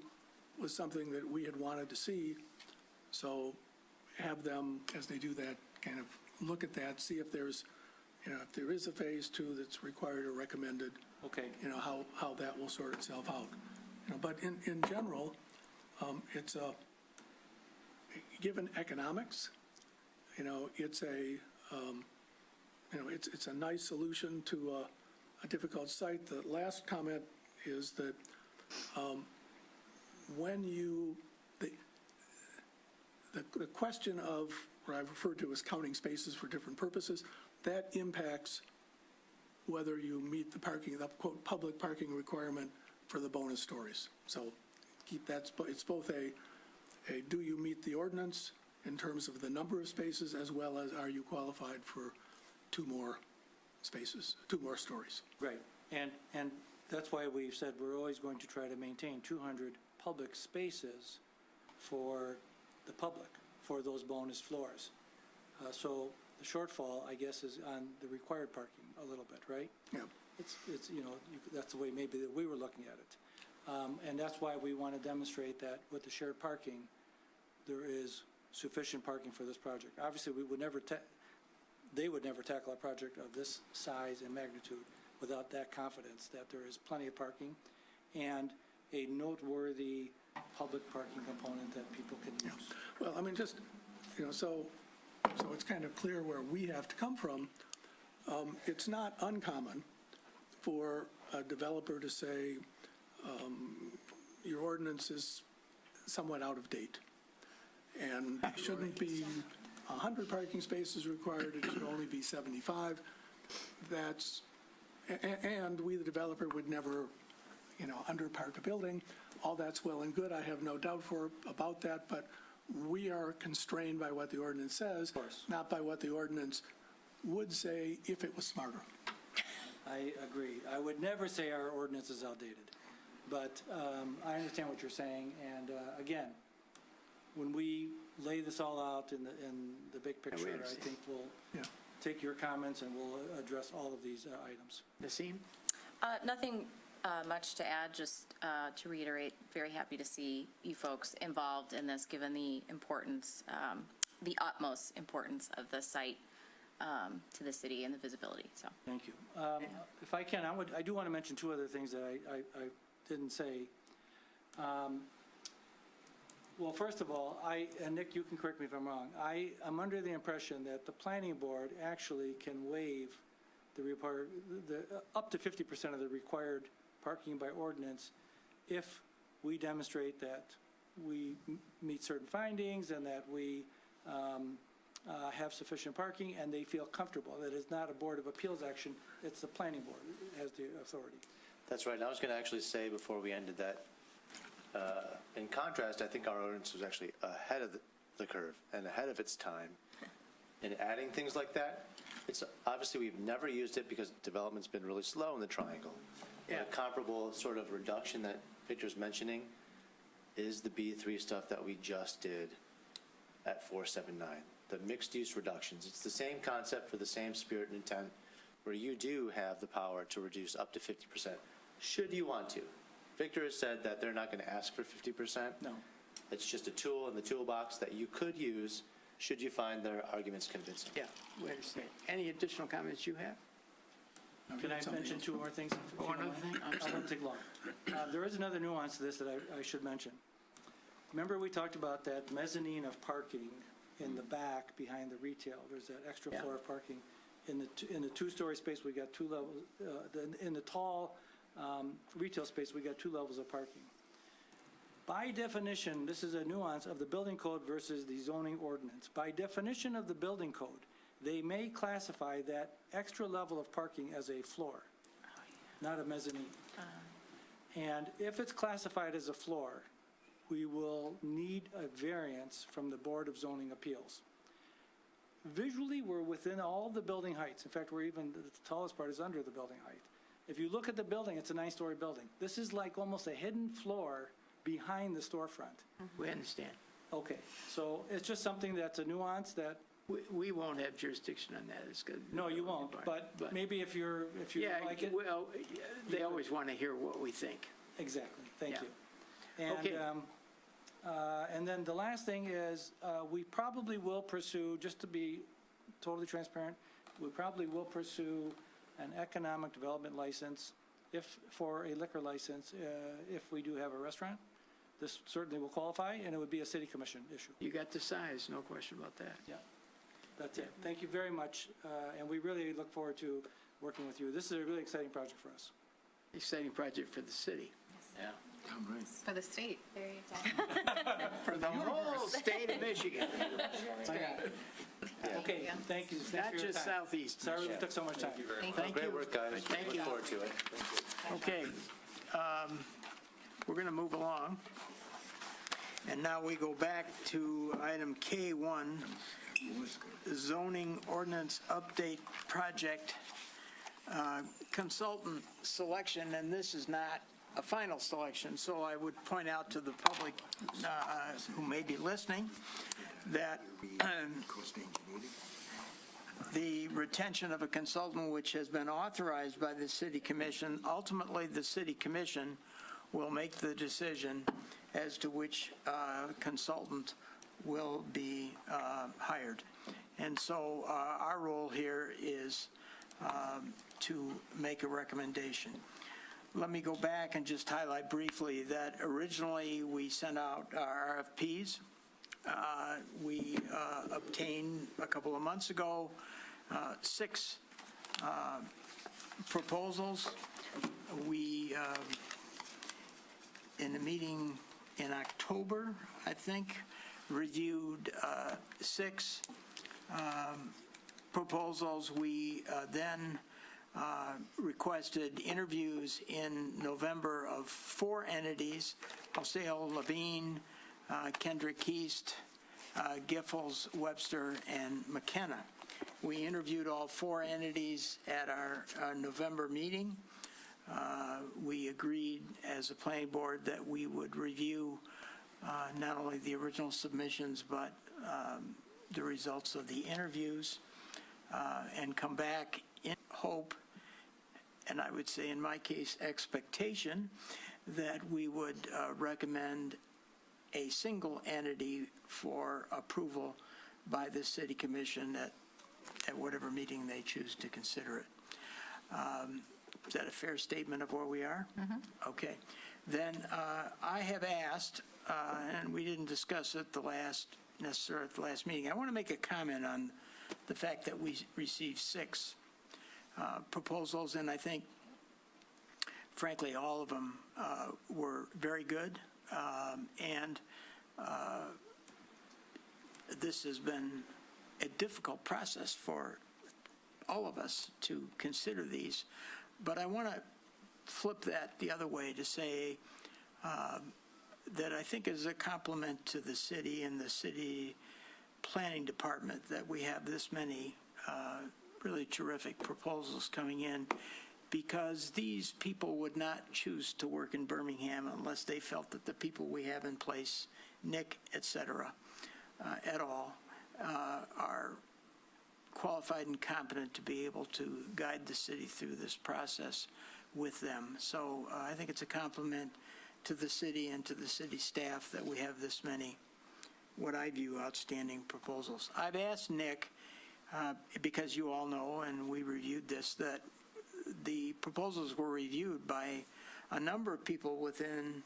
was something that we had wanted to see. So have them, as they do that, kind of look at that, see if there's, if there is a phase 2 that's required or recommended, Okay. how that will sort itself out. But in general, it's given economics, it's it's a nice solution to a difficult site. The last comment is that when the question of what I've referred to as counting spaces for different purposes, that impacts whether you meet the quote, public parking requirement for the bonus stories. So keep that, it's both a do you meet the ordinance in terms of the number of spaces, as well as are you qualified for 2 more spaces, 2 more stories. Right. And that's why we've said we're always going to try to maintain 200 public spaces for the public, for those bonus floors. So the shortfall, I guess, is on the required parking a little bit, right? Yeah. It's that's the way maybe that we were looking at it. And that's why we want to demonstrate that with the shared parking, there is sufficient parking for this project. Obviously, they would never tackle a project of this size and magnitude without that confidence that there is plenty of parking and a noteworthy public parking component that people can use. Well, I mean, just, so it's kind of clear where we have to come from. It's not uncommon for a developer to say, your ordinance is somewhat out of date, and it shouldn't be 100 parking spaces required, it should only be 75. And we, the developer, would never, underpark a building. All that's well and good, I have no doubt about that, but we are constrained by what the ordinance says, not by what the ordinance would say if it was smarter. I agree. I would never say our ordinance is outdated, but I understand what you're saying. And again, when we lay this all out in the big picture, I think we'll take your comments, and we'll address all of these items. Naseem? Nothing much to add, just to reiterate, very happy to see you folks involved in this, given the importance, the utmost importance of the site to the city and the visibility, so. Thank you. If I can, I do want to mention two other things that I didn't say. Well, first of all, and Nick, you can correct me if I'm wrong, I am under the impression that the planning board actually can waive up to 50% of the required parking by ordinance if we demonstrate that we meet certain findings and that we have sufficient parking and they feel comfortable. That it's not a Board of Appeals action, it's the planning board that has the authority. That's right. And I was going to actually say before we ended that, in contrast, I think our ordinance was actually ahead of the curve and ahead of its time in adding things like that. It's obviously we've never used it because development's been really slow in the triangle. Yeah. A comparable sort of reduction that Victor's mentioning is the B3 stuff that we just did at 479, the mixed-use reductions. It's the same concept for the same spirit and intent, where you do have the power to reduce up to 50%, should you want to. Victor has said that they're not going to ask for 50%. No. It's just a tool in the toolbox that you could use should you find their arguments convincing. Yeah, we understand. Any additional comments you have? Can I mention two more things? if you One don't other mind? thing? I'm I sorry. won't take long. There is another nuance to this that I should mention. Remember we talked about that mezzanine of parking in the back behind the retail. There's that extra Yeah. floor of parking. In the two-story space, we got two levels. In the tall retail space, we got two levels of parking. By definition, this is a nuance of the building code versus the zoning ordinance. By definition of the building code, they may classify that extra level of parking as a floor, not a mezzanine. And if it's classified as a floor, we will need a variance from the Board of Zoning Appeals. Visually, we're within all the building heights. In fact, the tallest part is under the building height. If you look at the building, it's a 9-story building. This is like almost a hidden floor behind the storefront. We understand. Okay, so it's just something that's a nuance that, We won't have jurisdiction on that. It's good. no, you won't, but maybe if you Yeah, like it. well, they always want to hear what we think. Exactly, thank Yeah. you. Okay. And then the last thing is, we probably will pursue, just to be totally transparent, we probably will pursue an economic development license for a liquor license, if we do have a restaurant. This certainly will qualify, and it would be a city commission issue. You got the size, no question about that. Yeah, that's it. Thank you very much, and we really look forward to working with you. This is a really exciting project for us. Exciting project for the city. Yeah. For the state. There you go. For the whole state of Michigan, Okay, thank you. Thanks not for your just time. Southeast. Sorry we took so much time. Thank Great you. work, guys. Thank Look you. forward to it. Okay, we're going to move along. And now we go back to item K1, zoning ordinance update project consultant selection, and this is not a final selection, so I would point out to the public who may be listening that the retention of a consultant which has been authorized by the city commission, ultimately the city commission will make the decision as to which consultant will be hired. And so our role here is to make a recommendation. Let me go back and just highlight briefly that originally we sent out our RFPs. We obtained a couple of months ago 6 proposals. We, in a meeting in October, I think, reviewed 6 proposals. We then requested interviews in November of 4 entities: Paseo Levine, Kendrick East, Giffords, Webster, and McKenna. We interviewed all 4 entities at our November meeting. We agreed as a planning board that we would review not only the original submissions, but the results of the interviews. and come back in hope, and I would say in my case, expectation, that we would recommend a single entity for approval by the city commission at whatever meeting they choose to consider it. Is that a fair statement of where we are? Okay. Then I have asked, and we didn't discuss it necessarily at the last meeting. I want to make a comment on the fact that we received 6 proposals, and I think, frankly, all of them were very good. And this has been a difficult process for all of us to consider these. But I want to flip that the other way to say that I think is a compliment to the city and the city planning department that we have this many really terrific proposals coming in, because these people would not choose to work in Birmingham unless they felt that the people we have in place, Nick, et cetera, et al., are qualified and competent to be able to guide the city through this process with them. So I think it's a compliment to the city and to the city staff that we have this many, what I view, outstanding proposals. I've asked Nick, because you all know, and we reviewed this, that the proposals were reviewed by a number of people within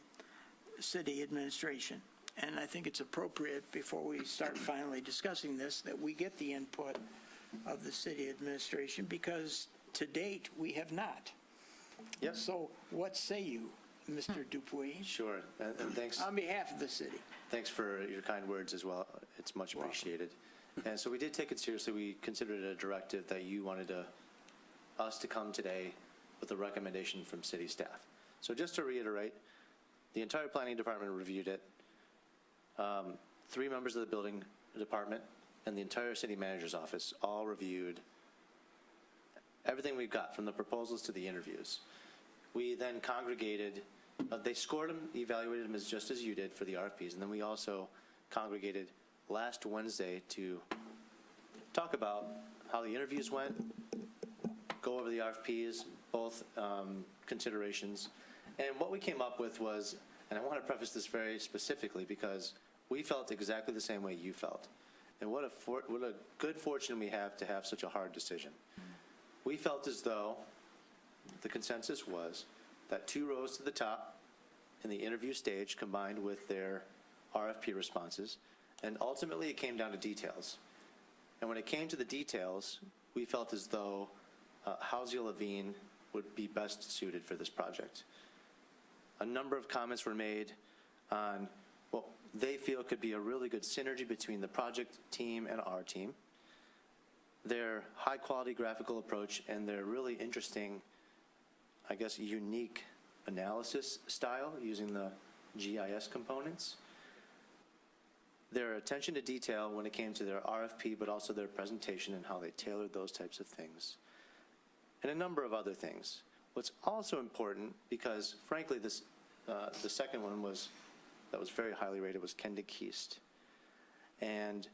city administration. And I think it's appropriate, before we start finally discussing this, that we get the input of the city administration, because to date, we have not. Yep. So what say you, Mr. Dupuy? Sure, and thanks. On behalf of the city. Thanks for your kind words as well. It's much appreciated. And so we did take it seriously. We considered it a directive that you wanted us to come today with a recommendation from city staff. So just to reiterate, the entire planning department reviewed it. 3 members of the building department and the entire city manager's office all reviewed everything we've got, from the proposals to the interviews. We then congregated, they scored them, evaluated them just as you did for the RFPs, and then we also congregated last Wednesday to talk about how the interviews went, go over the RFPs, both considerations. And what we came up with was, and I want to preface this very specifically because we felt exactly the same way you felt. And what a good fortune we have to have such a hard decision. We felt as though the consensus was that 2 rows to the top in the interview stage combined with their RFP responses, and ultimately it came down to details. And when it came to the details, we felt as though Housia Levine would be best suited for this project. A number of comments were made on what they feel could be a really good synergy between the project team and our team, their high-quality graphical approach, and their really interesting, I guess, unique analysis style using the GIS components, their attention to detail when it came to their RFP, but also their presentation and how they tailored those types of things, and a number of other things. What's also important, because frankly, this the second one that was very highly rated was Kendig Keast, and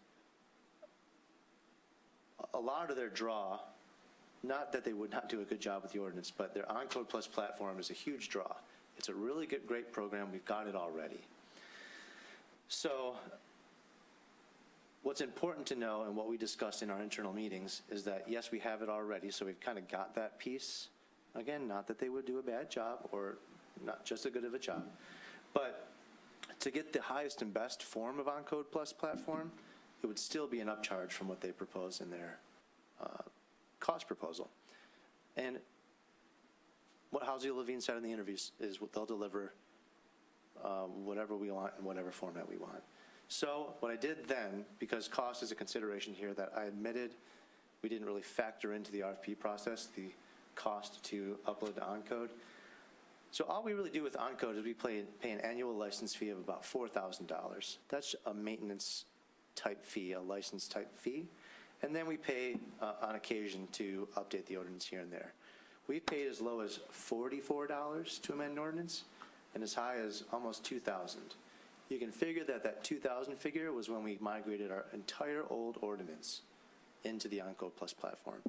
a lot of their draw, not that they would not do a good job with the ordinance, but their Encode Plus platform is a huge draw. It's a really great program. We've got it already. So what's important to know, and what we discussed in our internal meetings, is that yes, we have it already, so we've kind of got that piece. Again, not that they would do a bad job or not just as good of a job, but to get the highest and best form of Encode Plus platform, it would still be an upcharge from what they propose in their cost proposal. And what Housia Levine said in the interviews is they'll deliver whatever we want in whatever format we want. So what I did then, because cost is a consideration here that I admitted we didn't really factor into the RFP process, the cost to upload to Encode. So all we really do with Encode is we pay an annual license fee of about $4,000. That's a maintenance type fee, a license type fee. And then we pay on occasion to update the ordinance here and there. We've paid as low as $44 to amend an ordinance and as high as almost $2,000. You can figure that that $2,000 figure was when we migrated our entire old ordinance into the Encode Plus platform.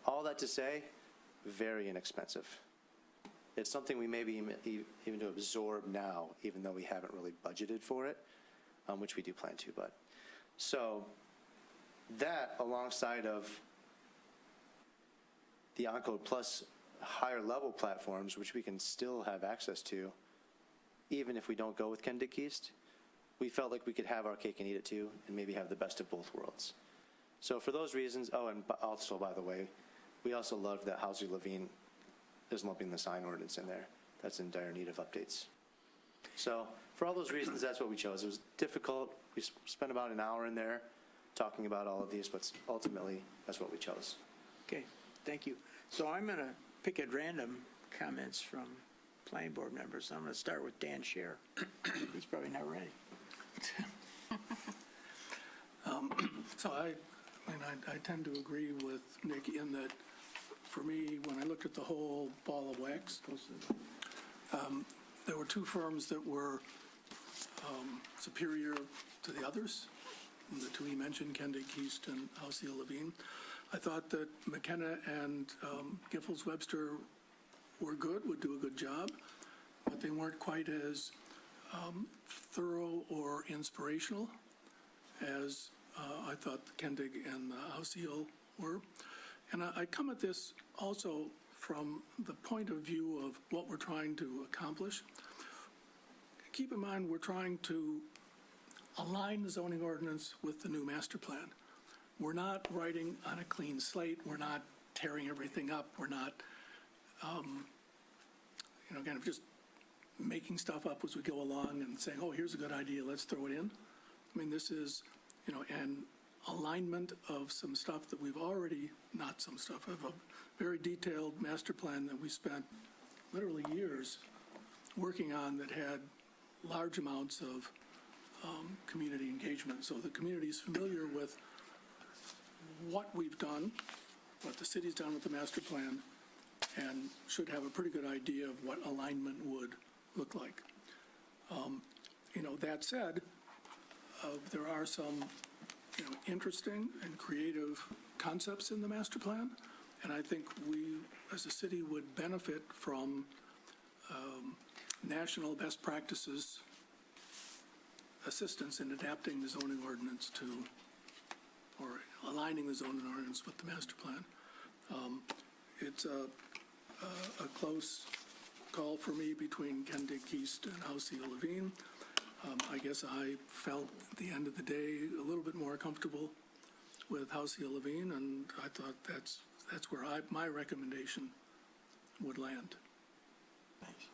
All that to say, very inexpensive. It's something we may be even to absorb now, even though we haven't really budgeted for it, which we do plan to, but. So that alongside of the Encode Plus higher level platforms, which we can still have access to, even if we don't go with Kendick East, we felt like we could have our cake and eat it too, and maybe have the best of both worlds. So for those reasons, oh, and also, by the way, we also love that Housley Levine is lumping the sign ordinance in there. That's in dire need of updates. So for all those reasons, that's what we chose. It was difficult. We spent about an hour in there talking about all of these, but ultimately, that's what we chose. Okay, thank you. So I'm going to pick at random comments from planning board members. I'm going to start with Dan Scher. He's probably not ready. So I tend to agree with Nick in that, for me, when I looked at the whole ball of wax, there were two firms that were superior to the others. The two he mentioned, Kendick East and Housley Levine. I thought that McKenna and Giffords Webster were good, would do a good job, but they weren't quite as thorough or inspirational as I thought Kendick and Housley were. And I come at this also from the point of view of what we're trying to accomplish. Keep in mind, we're trying to align the zoning ordinance with the new master plan. We're not writing on a clean slate. We're not tearing everything up. We're not, kind of just making stuff up as we go along and saying, oh, here's a good idea, let's throw it in. I mean, this is, an alignment of some stuff that we've already, not some stuff, of a very detailed master plan that we spent literally years working on that had large amounts of community engagement. So the community is familiar with what we've done, what the city's done with the master plan, and should have a pretty good idea of what alignment would look like. That said, there are some, interesting and creative concepts in the master plan, and I think we, as a city, would benefit from national best practices assistance in adapting the zoning ordinance to, or aligning the zoning ordinance with the master plan. It's a close call for me between Kendick East and Housley Levine. I guess I felt at the end of the day a little bit more comfortable with Housley Levine, and I thought that's where my recommendation would land. Thanks.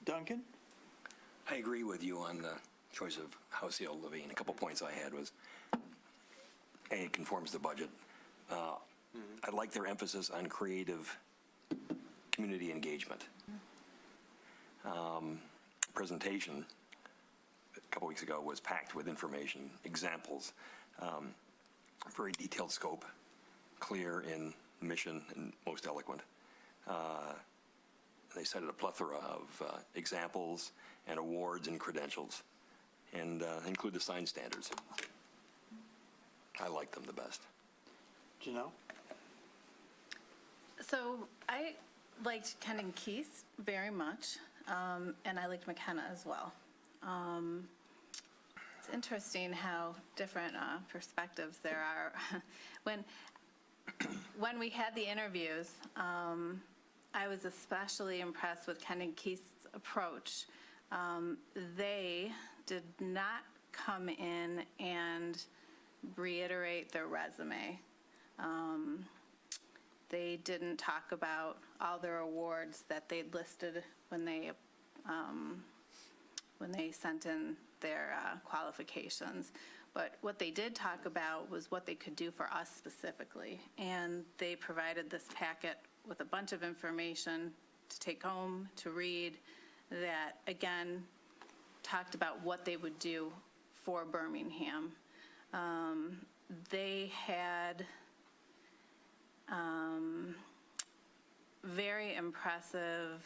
Duncan? I agree with you on the choice of Housley Levine. A couple points I had was, A, it conforms to budget. I like their emphasis on creative community engagement. Presentation a couple weeks ago was packed with information, examples, very detailed scope, clear in mission, and most eloquent. They cited a plethora of examples and awards and credentials, and include the sign standards. I like them the best. Janelle? So I liked Kendick East very much, and I liked McKenna as well. It's interesting how different perspectives there are. When we had the interviews, I was especially impressed with Kendick East's approach. They did not come in and reiterate their resume. They didn't talk about all their awards that they'd listed when they sent in their qualifications. But what they did talk about was what they could do for us specifically. And they provided this packet with a bunch of information to take home, to read, that, again, talked about what they would do for Birmingham. They had very impressive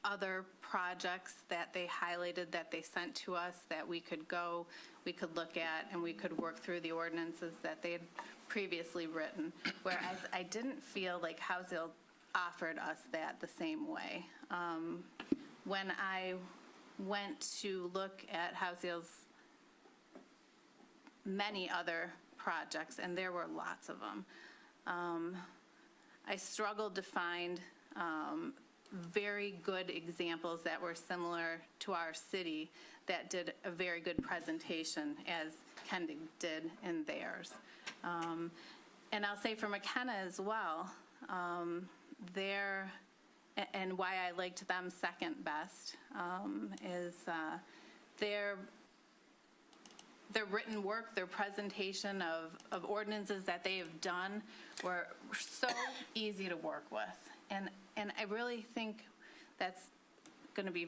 other projects that they highlighted that they sent to us that we could look at, and we could work through the ordinances that they had previously written, whereas I didn't feel like Housel offered us that the same way. When I went to look at Housel's many other projects, and there were lots of them, I struggled to find very good examples that were similar to our city that did a very good presentation as Kendig did in theirs. And I'll say for McKenna as well, and why I liked them second best is their written work, their presentation of ordinances that they have done were so easy to work with. And I really think that's going to be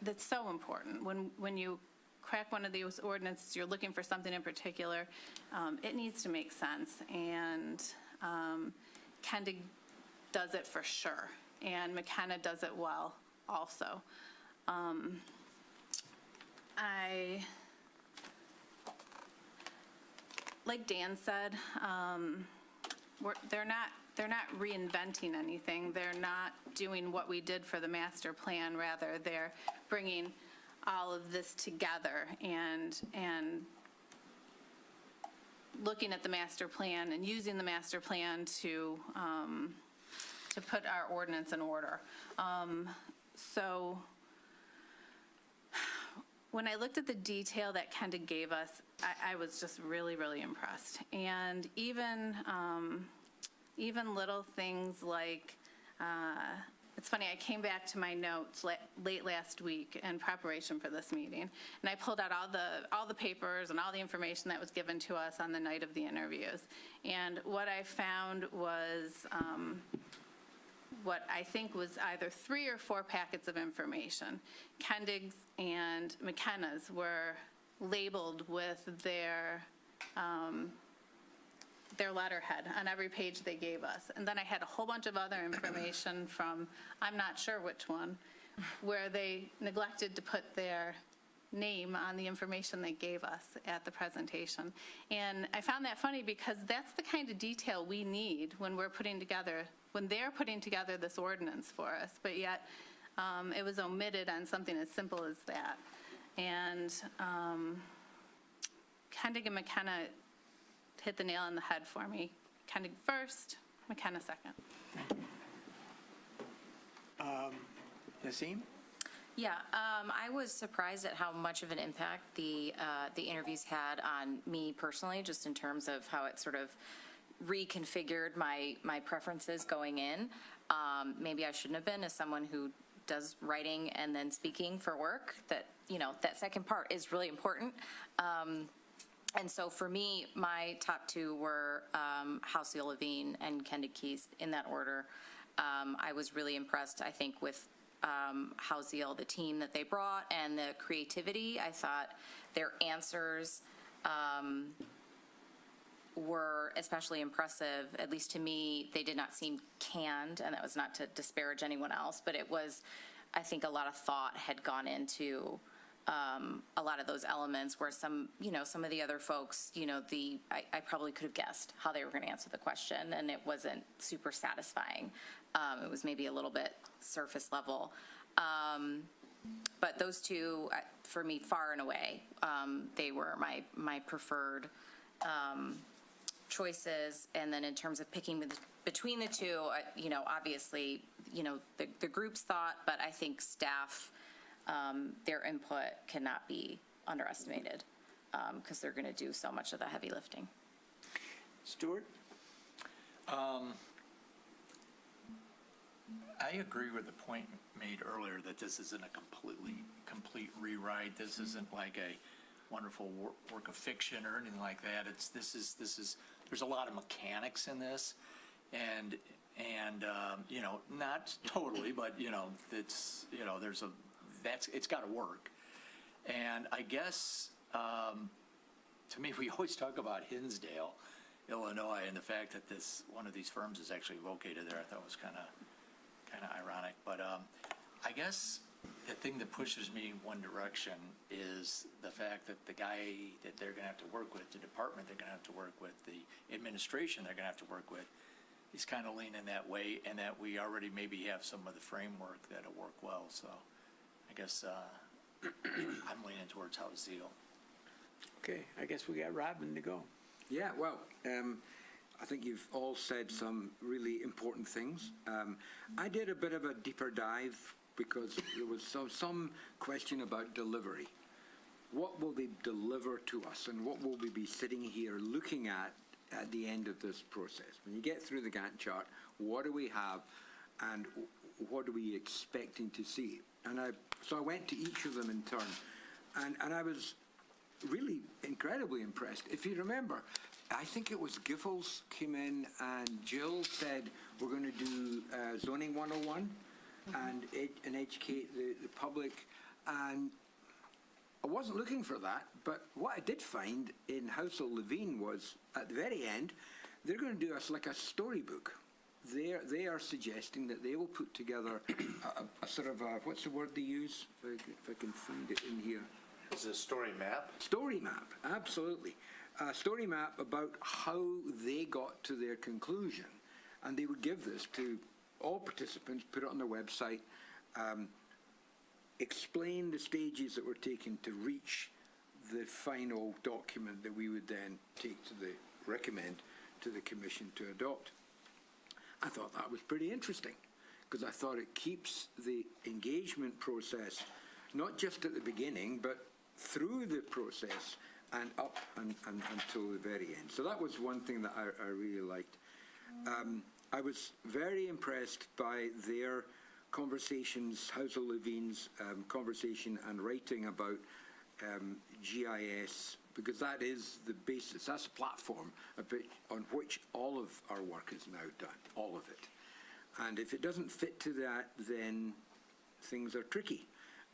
that's so important. When you crack one of these ordinances, you're looking for something in particular, it needs to make sense. And Kendig does it for sure. And McKenna does it well also. Like Dan said, they're not reinventing anything. They're not doing what we did for the master plan. Rather, they're bringing all of this together and looking at the master plan and using the master plan to put our ordinance in order. So when I looked at the detail that Kendig gave us, I was just really, really impressed. And even little things like, it's funny, I came back to my notes late last week in preparation for this meeting, and I pulled out all the papers and all the information that was given to us on the night of the interviews. And what I found was what I think was either 3 or 4 packets of information. Kendig's and McKenna's were labeled with their letterhead on every page they gave us. And then I had a whole bunch of other information from, I'm not sure which one, where they neglected to put their name on the information they gave us at the presentation. And I found that funny because that's the kind of detail we need when they're putting together this ordinance for us, but yet it was omitted on something as simple as that. And Kendig and McKenna hit the nail on the head for me. Kendig first, McKenna second. Nasim? Yeah, I was surprised at how much of an impact the interviews had on me personally, just in terms of how it sort of reconfigured my preferences going in. Maybe I shouldn't have been, as someone who does writing and then speaking for work, that second part is really important. And so for me, my top 2 were Housel Levine and Kendig Keys, in that order. I was really impressed, I think, with Housel, the team that they brought, and the creativity. I thought their answers were especially impressive. At least to me, they did not seem canned, and that was not to disparage anyone else, but it was, I think, a lot of thought had gone into a lot of those elements where some of the other folks, I probably could have guessed how they were going to answer the question, and it wasn't super satisfying. It was maybe a little bit surface level. But those 2, for me, far and away, they were my preferred choices. And then in terms of picking between the 2, obviously, the group's thought, but I think staff, their input cannot be underestimated, because they're going to do so much of the heavy lifting. Stuart? I agree with the point made earlier that this isn't a complete rewrite. This isn't like a wonderful work of fiction or anything like that. There's a lot of mechanics in this, and not totally, but it's got to work. And I guess to me, we always talk about Hinsdale, Illinois, and the fact that one of these firms is actually located there. I thought was kind of ironic, but I guess the thing that pushes me in one direction is the fact that the guy that they're going to have to work with, the department they're going to have to work with, the administration they're going to have to work with, is kind of leaning that way, and that we already maybe have some of the framework that'll work well. So I guess I'm leaning towards House Zeal. Okay, I guess we got Robin to go. Yeah, well, I think you've all said some really important things. I did a bit of a deeper dive because there was some question about delivery. What will they deliver to us, and what will we be sitting here looking at the end of this process? When you get through the Gantt chart, what do we have, and what are we expecting to see? So I went to each of them in turn, and I was really incredibly impressed. If you remember, I think it was Giffords came in and Jill said, we're going to do Zoning 101 and educate the public. And I wasn't looking for that, but what I did find in Housel Levine was, at the very end, they're going to do us like a storybook. They are suggesting that they will put together a sort of a, what's the word they use? If I can find it in here. Is it a story map? Story map, absolutely. A story map about how they got to their conclusion. And they would give this to all participants, put it on their website, explain the stages that were taken to reach the final document that we would then recommend to the Commission to adopt. I thought that was pretty interesting, because I thought it keeps the engagement process, not just at the beginning, but through the process and up and until the very end. So that was one thing that I really liked. I was very impressed by their conversations, Housel Levine's conversation and writing about GIS, because that is the basis, that's the platform on which all of our work is now done, all of it. And if it doesn't fit to that, then things are tricky.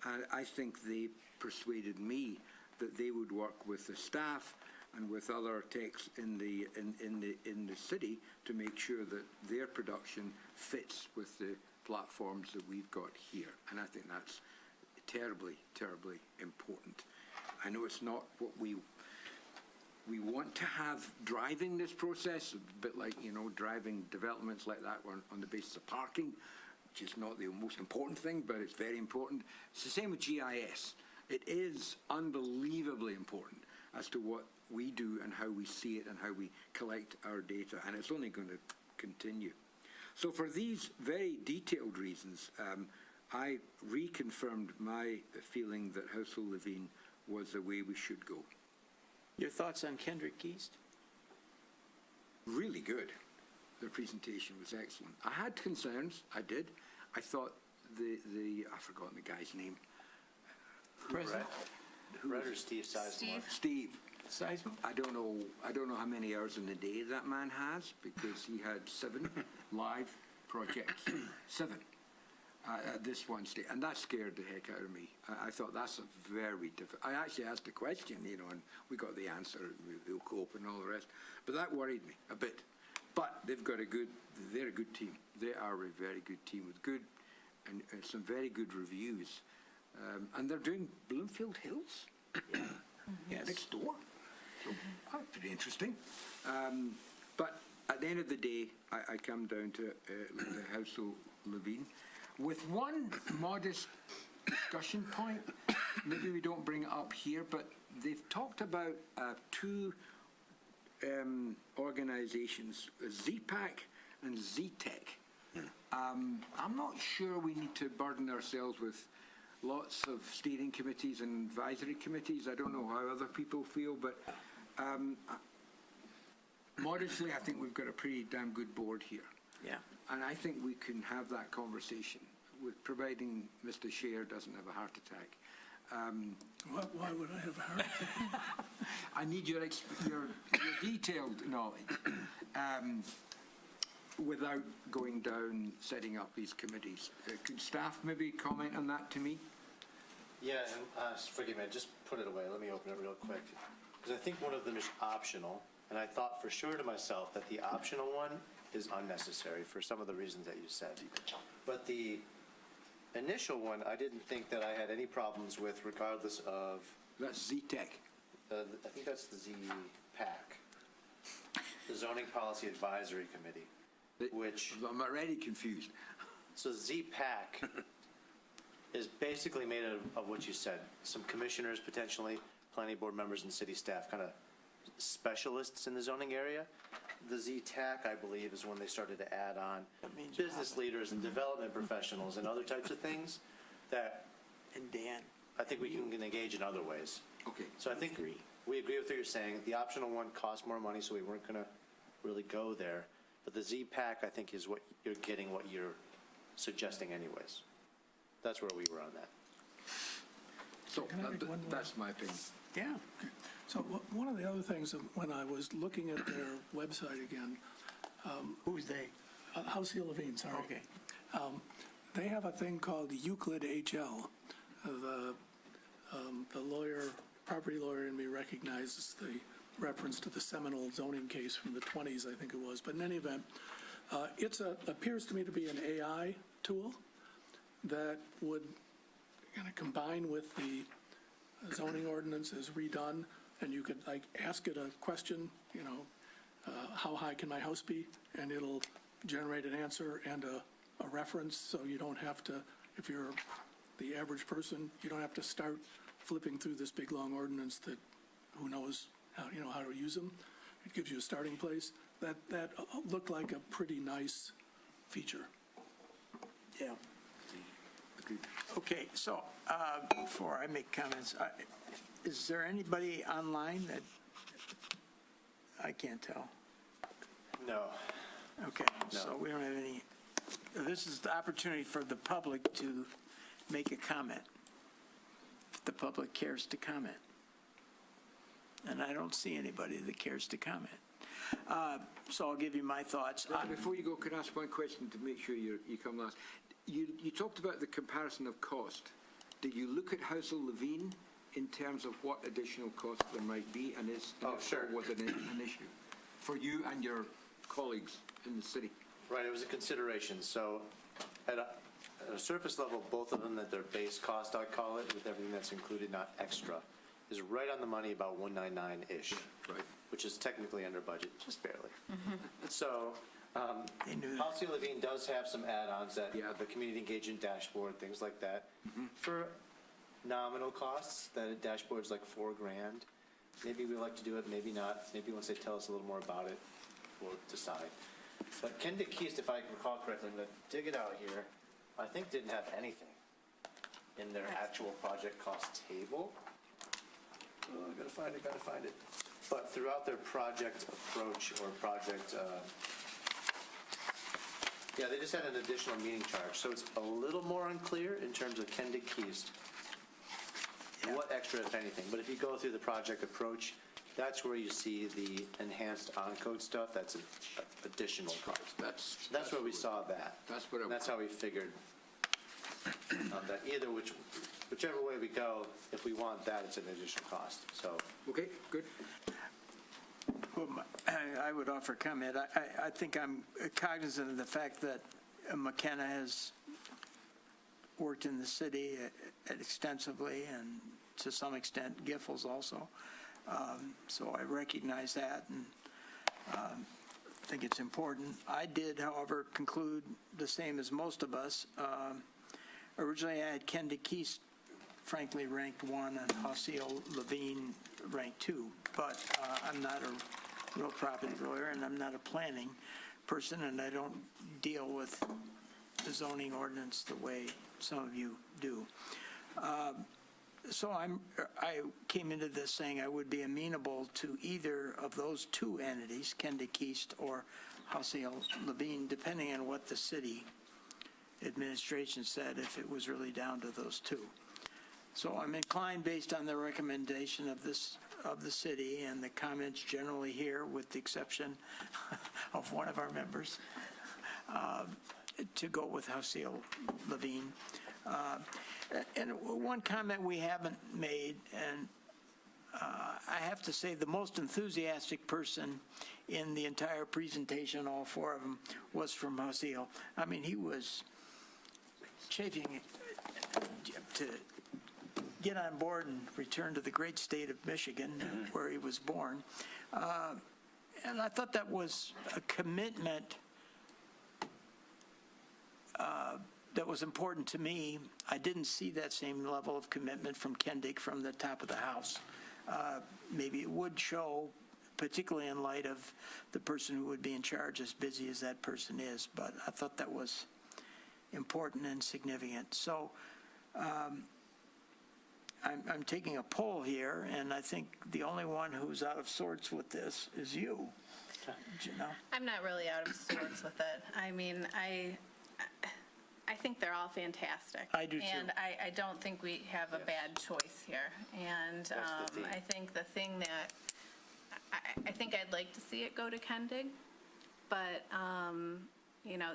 And I think they persuaded me that they would work with the staff and with other techs in the city to make sure that their production fits with the platforms that we've got here. And I think that's terribly, terribly important. I know it's not what we want to have driving this process, a bit like, driving developments like that on the basis of parking, which is not the most important thing, but it's very important. It's the same with GIS. It is unbelievably important as to what we do and how we see it and how we collect our data, and it's only going to continue. So for these very detailed reasons, I reconfirmed my feeling that Housel Levine was the way we should go. Your thoughts on Kendrick East? Really good. Their presentation was excellent. I had concerns, I did. I thought I've forgotten the guy's name. President? Brett or Steve Sizemore? Steve. Sizemore? I don't know how many hours in a day that man has, because he had 7 live projects. 7 at this one stage, and that scared the heck out of me. I thought that's a very difficult. I actually asked a question, and we got the answer. They'll cope and all the rest, but that worried me a bit. But they're a good team. They are a very good team with good and some very good reviews, and they're doing Bloomfield Hills. Yes. Next door. So that's pretty interesting. But at the end of the day, I come down to the Housel Levine with one modest discussion point. Maybe we don't bring it up here, but they've talked about 2 organizations, ZPAC and ZTEC. I'm not sure we need to burden ourselves with lots of steering committees and advisory committees. I don't know how other people feel, but modestly, I think we've got a pretty damn good board here. Yeah. And I think we can have that conversation, providing Mr. Scher doesn't have a heart attack. Why would I have a heart attack? I need your detailed knowledge without going down, setting up these committees. Could staff maybe comment on that to me? Yeah, and forgive me, I just put it away. Let me open it real quick. Because I think one of them is optional, and I thought for sure to myself that the optional one is unnecessary for some of the reasons that you said. But the initial one, I didn't think that I had any problems with regardless of, That's Z-Tech. I think that's the ZPAC, the Zoning Policy Advisory Committee, which, I'm already confused. so ZPAC is basically made of what you said, some commissioners potentially, planning board members and city staff, kind of specialists in the zoning area. The ZTAC, I believe, is when they started to add on means business leaders and development professionals and other types of things that And Dan, I think we can engage in other ways. Okay. So I think we agree with what you're saying. The optional one costs more money, so we weren't going to really go there. But the ZPAC, I think, is what you're getting, what you're suggesting anyways. That's where we were on that. So Can I make one more? that's my opinion. yeah. So one of the other things, that when I was looking at their website again, Who's they? House Hill Levine, sorry. Okay. They have a thing called Euclid HL. The lawyer, property lawyer in me recognizes the reference to the seminal zoning case from the 20s, I think it was. But in any event, it appears to me to be an AI tool that would kind of combine with the zoning ordinance as redone, and you could like ask it a question, you know, how high can my house be? And it'll generate an answer and a reference, so you don't have to, if you're the average person, you don't have to start flipping through this big, long ordinance that who knows how, you know, how to use them. It gives you a starting place. That looked like a pretty nice feature. Yeah. Okay, so before I make comments, is there anybody online that, I can't tell? No. Okay, so we don't have any, this is the opportunity for the public to make a comment, if the public cares to comment. And I don't see anybody that cares to comment. So I'll give you my thoughts. Before you go, can I ask one question to make sure you come last? You talked about the comparison of cost. Did you look at House of Levine in terms of what additional cost there might be, and is sure. was it an issue for you and your colleagues in the city? Right, it was a consideration. So at a surface level, both of them, that their base cost, I call it, with everything that's included, not extra, is right on the money, about 199-ish. Right. Which is technically under budget, just barely. So They knew that. Policy Levine does have some add-ons that, Yeah. the community engagement dashboard, things like that. For nominal costs, that dashboard's like $4,000. Maybe we like to do it, maybe not. Maybe once they tell us a little more about it, we'll decide. But Kendick East, if I can recall correctly, I'm going to dig it out here, I think didn't have anything in their actual project cost table. Oh, I gotta find it. But throughout their project approach or project, they just had an additional meeting charge. So it's a little more unclear in terms of Kendick East, what extra, if anything. But if you go through the project approach, that's where you see the enhanced on-code stuff. That's an additional cost. That's where we saw that. That's what And that's how we figured that whichever way we go, if we want that, it's an additional cost. So Okay, good. Well, I would offer comment. I think I'm cognizant of the fact that McKenna has worked in the city extensively, and to some extent Giffords also. So I recognize that and think it's important. I did, however, conclude the same as most of us. Originally, I had Kendick East, frankly, ranked 1, and Hosseel Levine ranked 2. But I'm not a real property lawyer, and I'm not a planning person, and I don't deal with the zoning ordinance the way some of you do. So I came into this saying I would be amenable to either of those two entities, Kendick East or Hosseel Levine, depending on what the city administration said, if it was really down to those two. So I'm inclined, based on the recommendation of the city and the comments generally here, with the exception of one of our members, to go with Hosseel Levine. And one comment we haven't made, and I have to say the most enthusiastic person in the entire presentation, all 4 of them, was from Hosseel. I mean, he was Chafing to get on board and return to the great state of Michigan, where he was born. And I thought that was a commitment that was important to me. I didn't see that same level of commitment from Kendig from the top of the house. Maybe it would show, particularly in light of the person who would be in charge, as busy as that person is, but I thought that was important and significant. So I'm taking a poll here, and I think the only one who's out of sorts with this is you. You know? I'm not really out of sorts with it. I mean, I think they're all fantastic. I do, too. And I don't think we have a bad choice here. And the theme. I think the thing that, I think I'd like to see it go to Kendig, but, you know,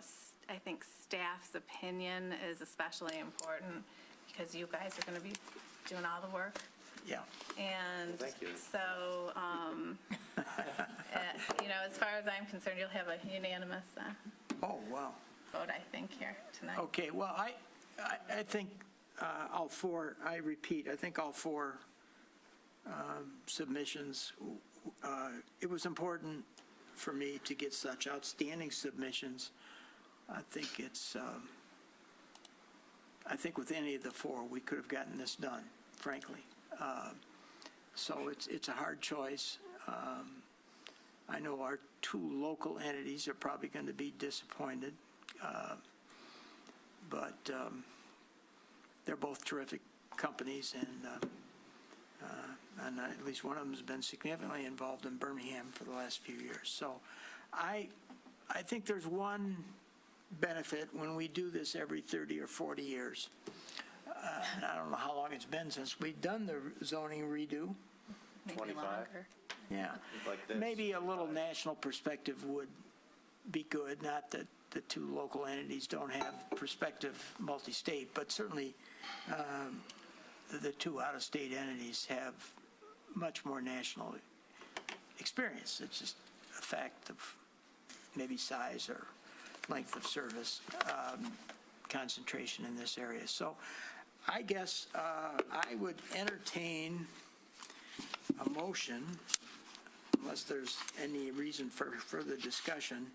I think staff's opinion is especially important because you guys are going to be doing all the work. Yeah. And Thank you. so, you know, as far as I'm concerned, you'll have a unanimous Oh, wow. vote, I think, here tonight. Okay, well, I think all four, I repeat, I think all four submissions, it was important for me to get such outstanding submissions. I think I think with any of the four, we could have gotten this done, frankly. So it's a hard choice. I know our two local entities are probably going to be disappointed, but they're both terrific companies, and at least one of them has been significantly involved in Birmingham for the last few years. So I think there's one benefit when we do this every 30 or 40 years. And I don't know how long it's been since we've done the zoning redo. Maybe 25? longer. Yeah. Like this. Maybe a little national perspective would be good, not that the two local entities don't have perspective multi-state, but certainly the two out-of-state entities have much more national experience. It's just a fact of maybe size or length of service, concentration in this area. So I guess I would entertain a motion, unless there's any reason for further discussion.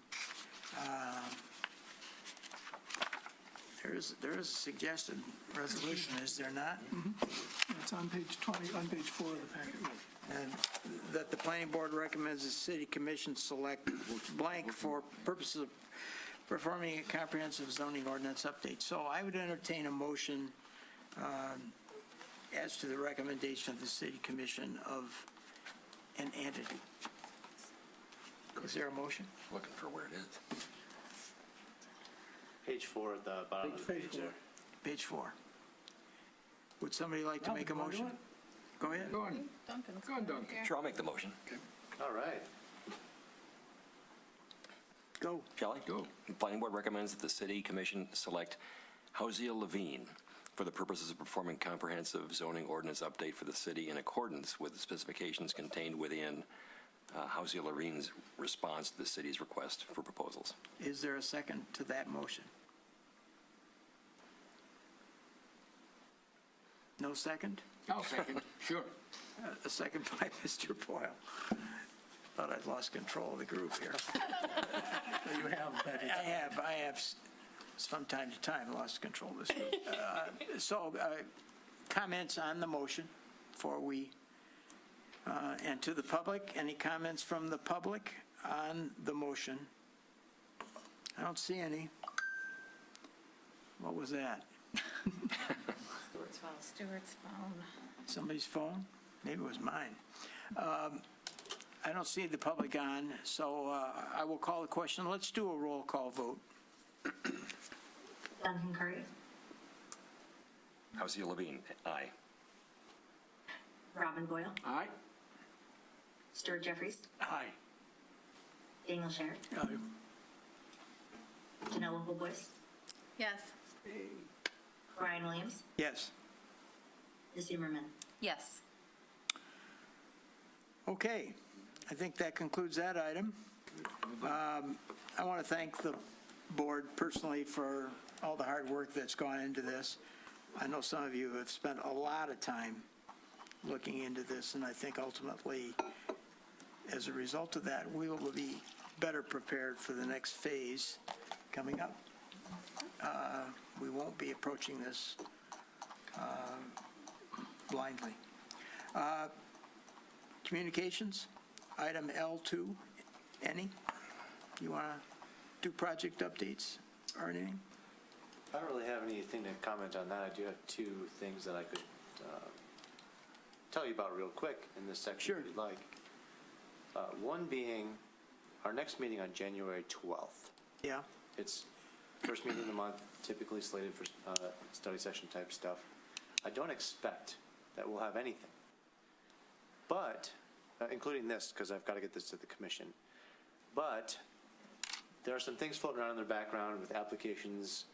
There is a suggested resolution, is there not? It's on page 20, on page 4 of the packet. And that the planning board recommends the city commission select blank for purposes of performing a comprehensive zoning ordinance update. So I would entertain a motion as to the recommendation of the city commission of an entity. Is there a motion? Looking for where it is. Page 4 at the bottom of the Page page four. there. Page 4. Would somebody like to make a Ralph, you motion? wanna do Go ahead. Go on. Duncan's Go on, going Duncan. here. Sure, I'll make the motion. All right. Go. Shall I? Go. The planning board recommends that the city commission select Housia Levine for the purposes of performing comprehensive zoning ordinance update for the city in accordance with the specifications contained within Housia Levine's response to the city's request for proposals. Is there a second to that motion? No second? I'll second, sure. A second by Mr. Boyle. Thought I'd lost control of the group here. You have, but I have from time to time lost control of this group. So comments on the motion before we, and to the public, any comments from the public on the motion? I don't see any. What was that? Stuart's phone. Somebody's phone? Maybe it was mine. I don't see the public on, so I will call the question. Let's do a roll call vote. Duncan Curry, Housia Levine, aye. Robin Boyle, Aye. Stuart Jeffries, Aye. Daniel Sherrick, Janelle Boyce, Yes. Brian Williams, Yes. Missy Merman. Yes. Okay, I think that concludes that item. I want to thank the board personally for all the hard work that's gone into this. I know some of you have spent a lot of time looking into this, and I think ultimately, as a result of that, we will be better prepared for the next phase coming up. We won't be approaching this blindly. Communications, item L2, any? You want to do project updates or anything? I don't really have anything to comment on that. I do have two things that I could tell you about real quick in this section Sure. if you'd like. One being our next meeting on January 12th. Yeah? It's first meeting of the month, typically slated for study session type stuff. I don't expect that we'll have anything. But, including this, because I've got to get this to the commission. But there are some things floating around in the background with applications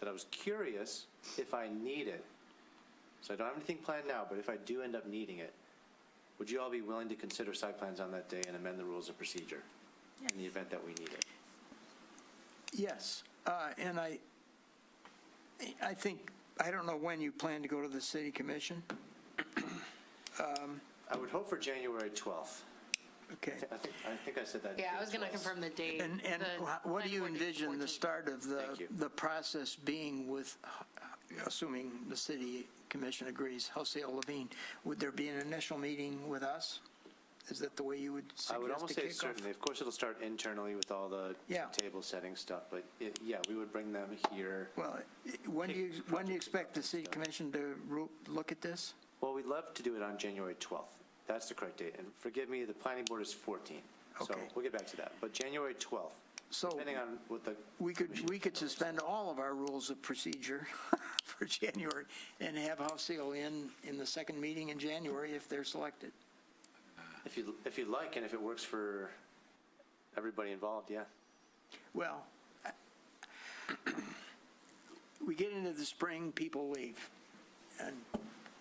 that I was curious if I need it. So I don't have anything planned now, but if I do end up needing it, would you all be willing to consider site plans on that day and amend the rules of procedure in the event that we need it? Yes. And I think, I don't know when you plan to go to the city commission. I would hope for January 12th. Okay. I think I said that. Yeah, I was going to confirm the date. And The what do you planning board date, envision the 14th. start of Thank you. the process being with, assuming the city commission agrees, Jose Levine? Would there be an initial meeting with us? Is that the way you would I would suggest almost to say kick off? certainly. Of course, it'll start internally with all the Yeah. table setting stuff, but yeah, we would bring them here. Well, when do you expect the city commission to look at this? Well, we'd love to do it on January 12th. That's the correct date. And forgive me, the planning board is 14. So Okay. we'll get back to that. But January 12th, So depending on what the. we commission could knows. suspend all of our rules of procedure for January and have House Hill in the second meeting in January if they're selected. If you'd like, and if it works for everybody involved, yeah. Well, we get into the spring, people leave and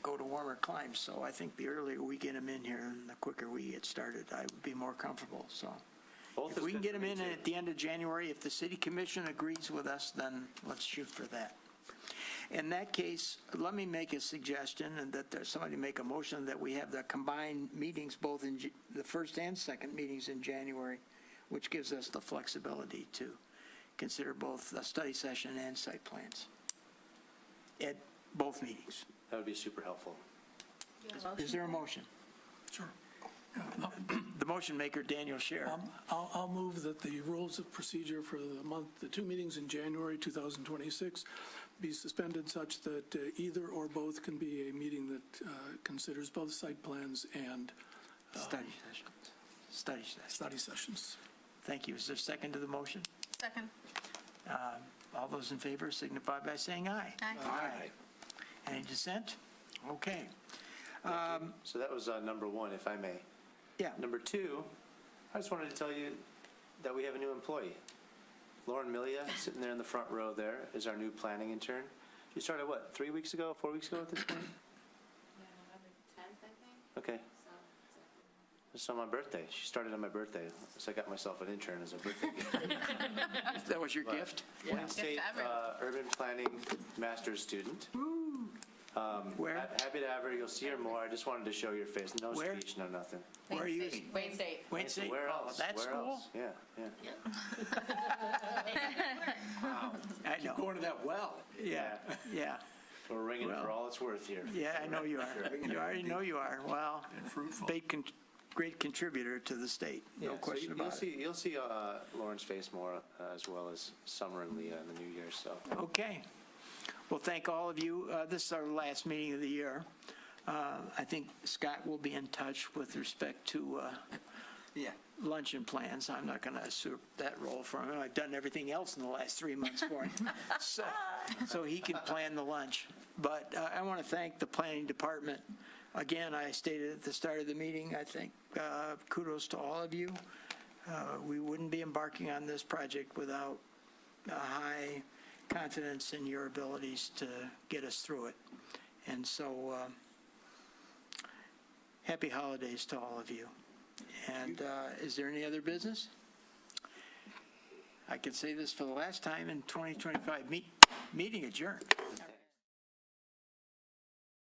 go to warmer climes, so I think the earlier we get them in here and the quicker we get started, I would be more comfortable, so. Both If is we can good get for them me, in too. at the end of January, if the city commission agrees with us, then let's shoot for that. In that case, let me make a suggestion, and that there's somebody make a motion that we have the combined meetings, both in the first and second meetings in January, which gives us the flexibility to consider both the study session and site plans at both meetings. That would be super helpful. Is there a motion? Sure. The motion maker, Daniel Scher. I'll move that the rules of procedure for the month, the two meetings in January 2026 be suspended such that either or both can be a meeting that considers both site plans and Study session. Study session. study sessions. Thank you. Is there a second to the motion? Second. All those in favor signify by saying aye. Aye. Any dissent? Okay. So that was number one, if I may. Yeah, Number two, I just wanted to tell you that we have a new employee. Lauren Milia, sitting there in the front row there, is our new planning intern. She started, what, 3 weeks ago, 4 weeks ago at this point? Okay. It's on my birthday. She started on my birthday, so I got myself an intern as a birthday gift. that was your But gift? Wayne State everyone. Urban Planning Master's student. Where? Happy to have her. You'll see her more. I just wanted to show your face. No Where? speech, no nothing. Where are you? Wayne State. Wayne State? Where Oh, else? that Where school? else? Yeah, yeah. I know. Going to that well. Yeah, yeah. We're ringing Well, for all it's worth here. Yeah, I know you are. You already know you are. Well, great contributor to the state, no Yeah, so question about it. You'll see Lauren's face more, as well as Summer and Leah in the new year, so. Okay. Well, thank all of you. This is our last meeting of the year. I think Scott will be in touch with respect to luncheon plans. I'm not going to usurp that role for him. I've done everything else in the last 3 months for him. So he can plan the lunch. But I want to thank the planning department. Again, I stated at the start of the meeting, I think kudos to all of you. We wouldn't be embarking on this project without a high confidence in your abilities to get us through it. And so, happy holidays to all of you. And is there any other business? I can say this for the last time in 2025, meeting adjourned.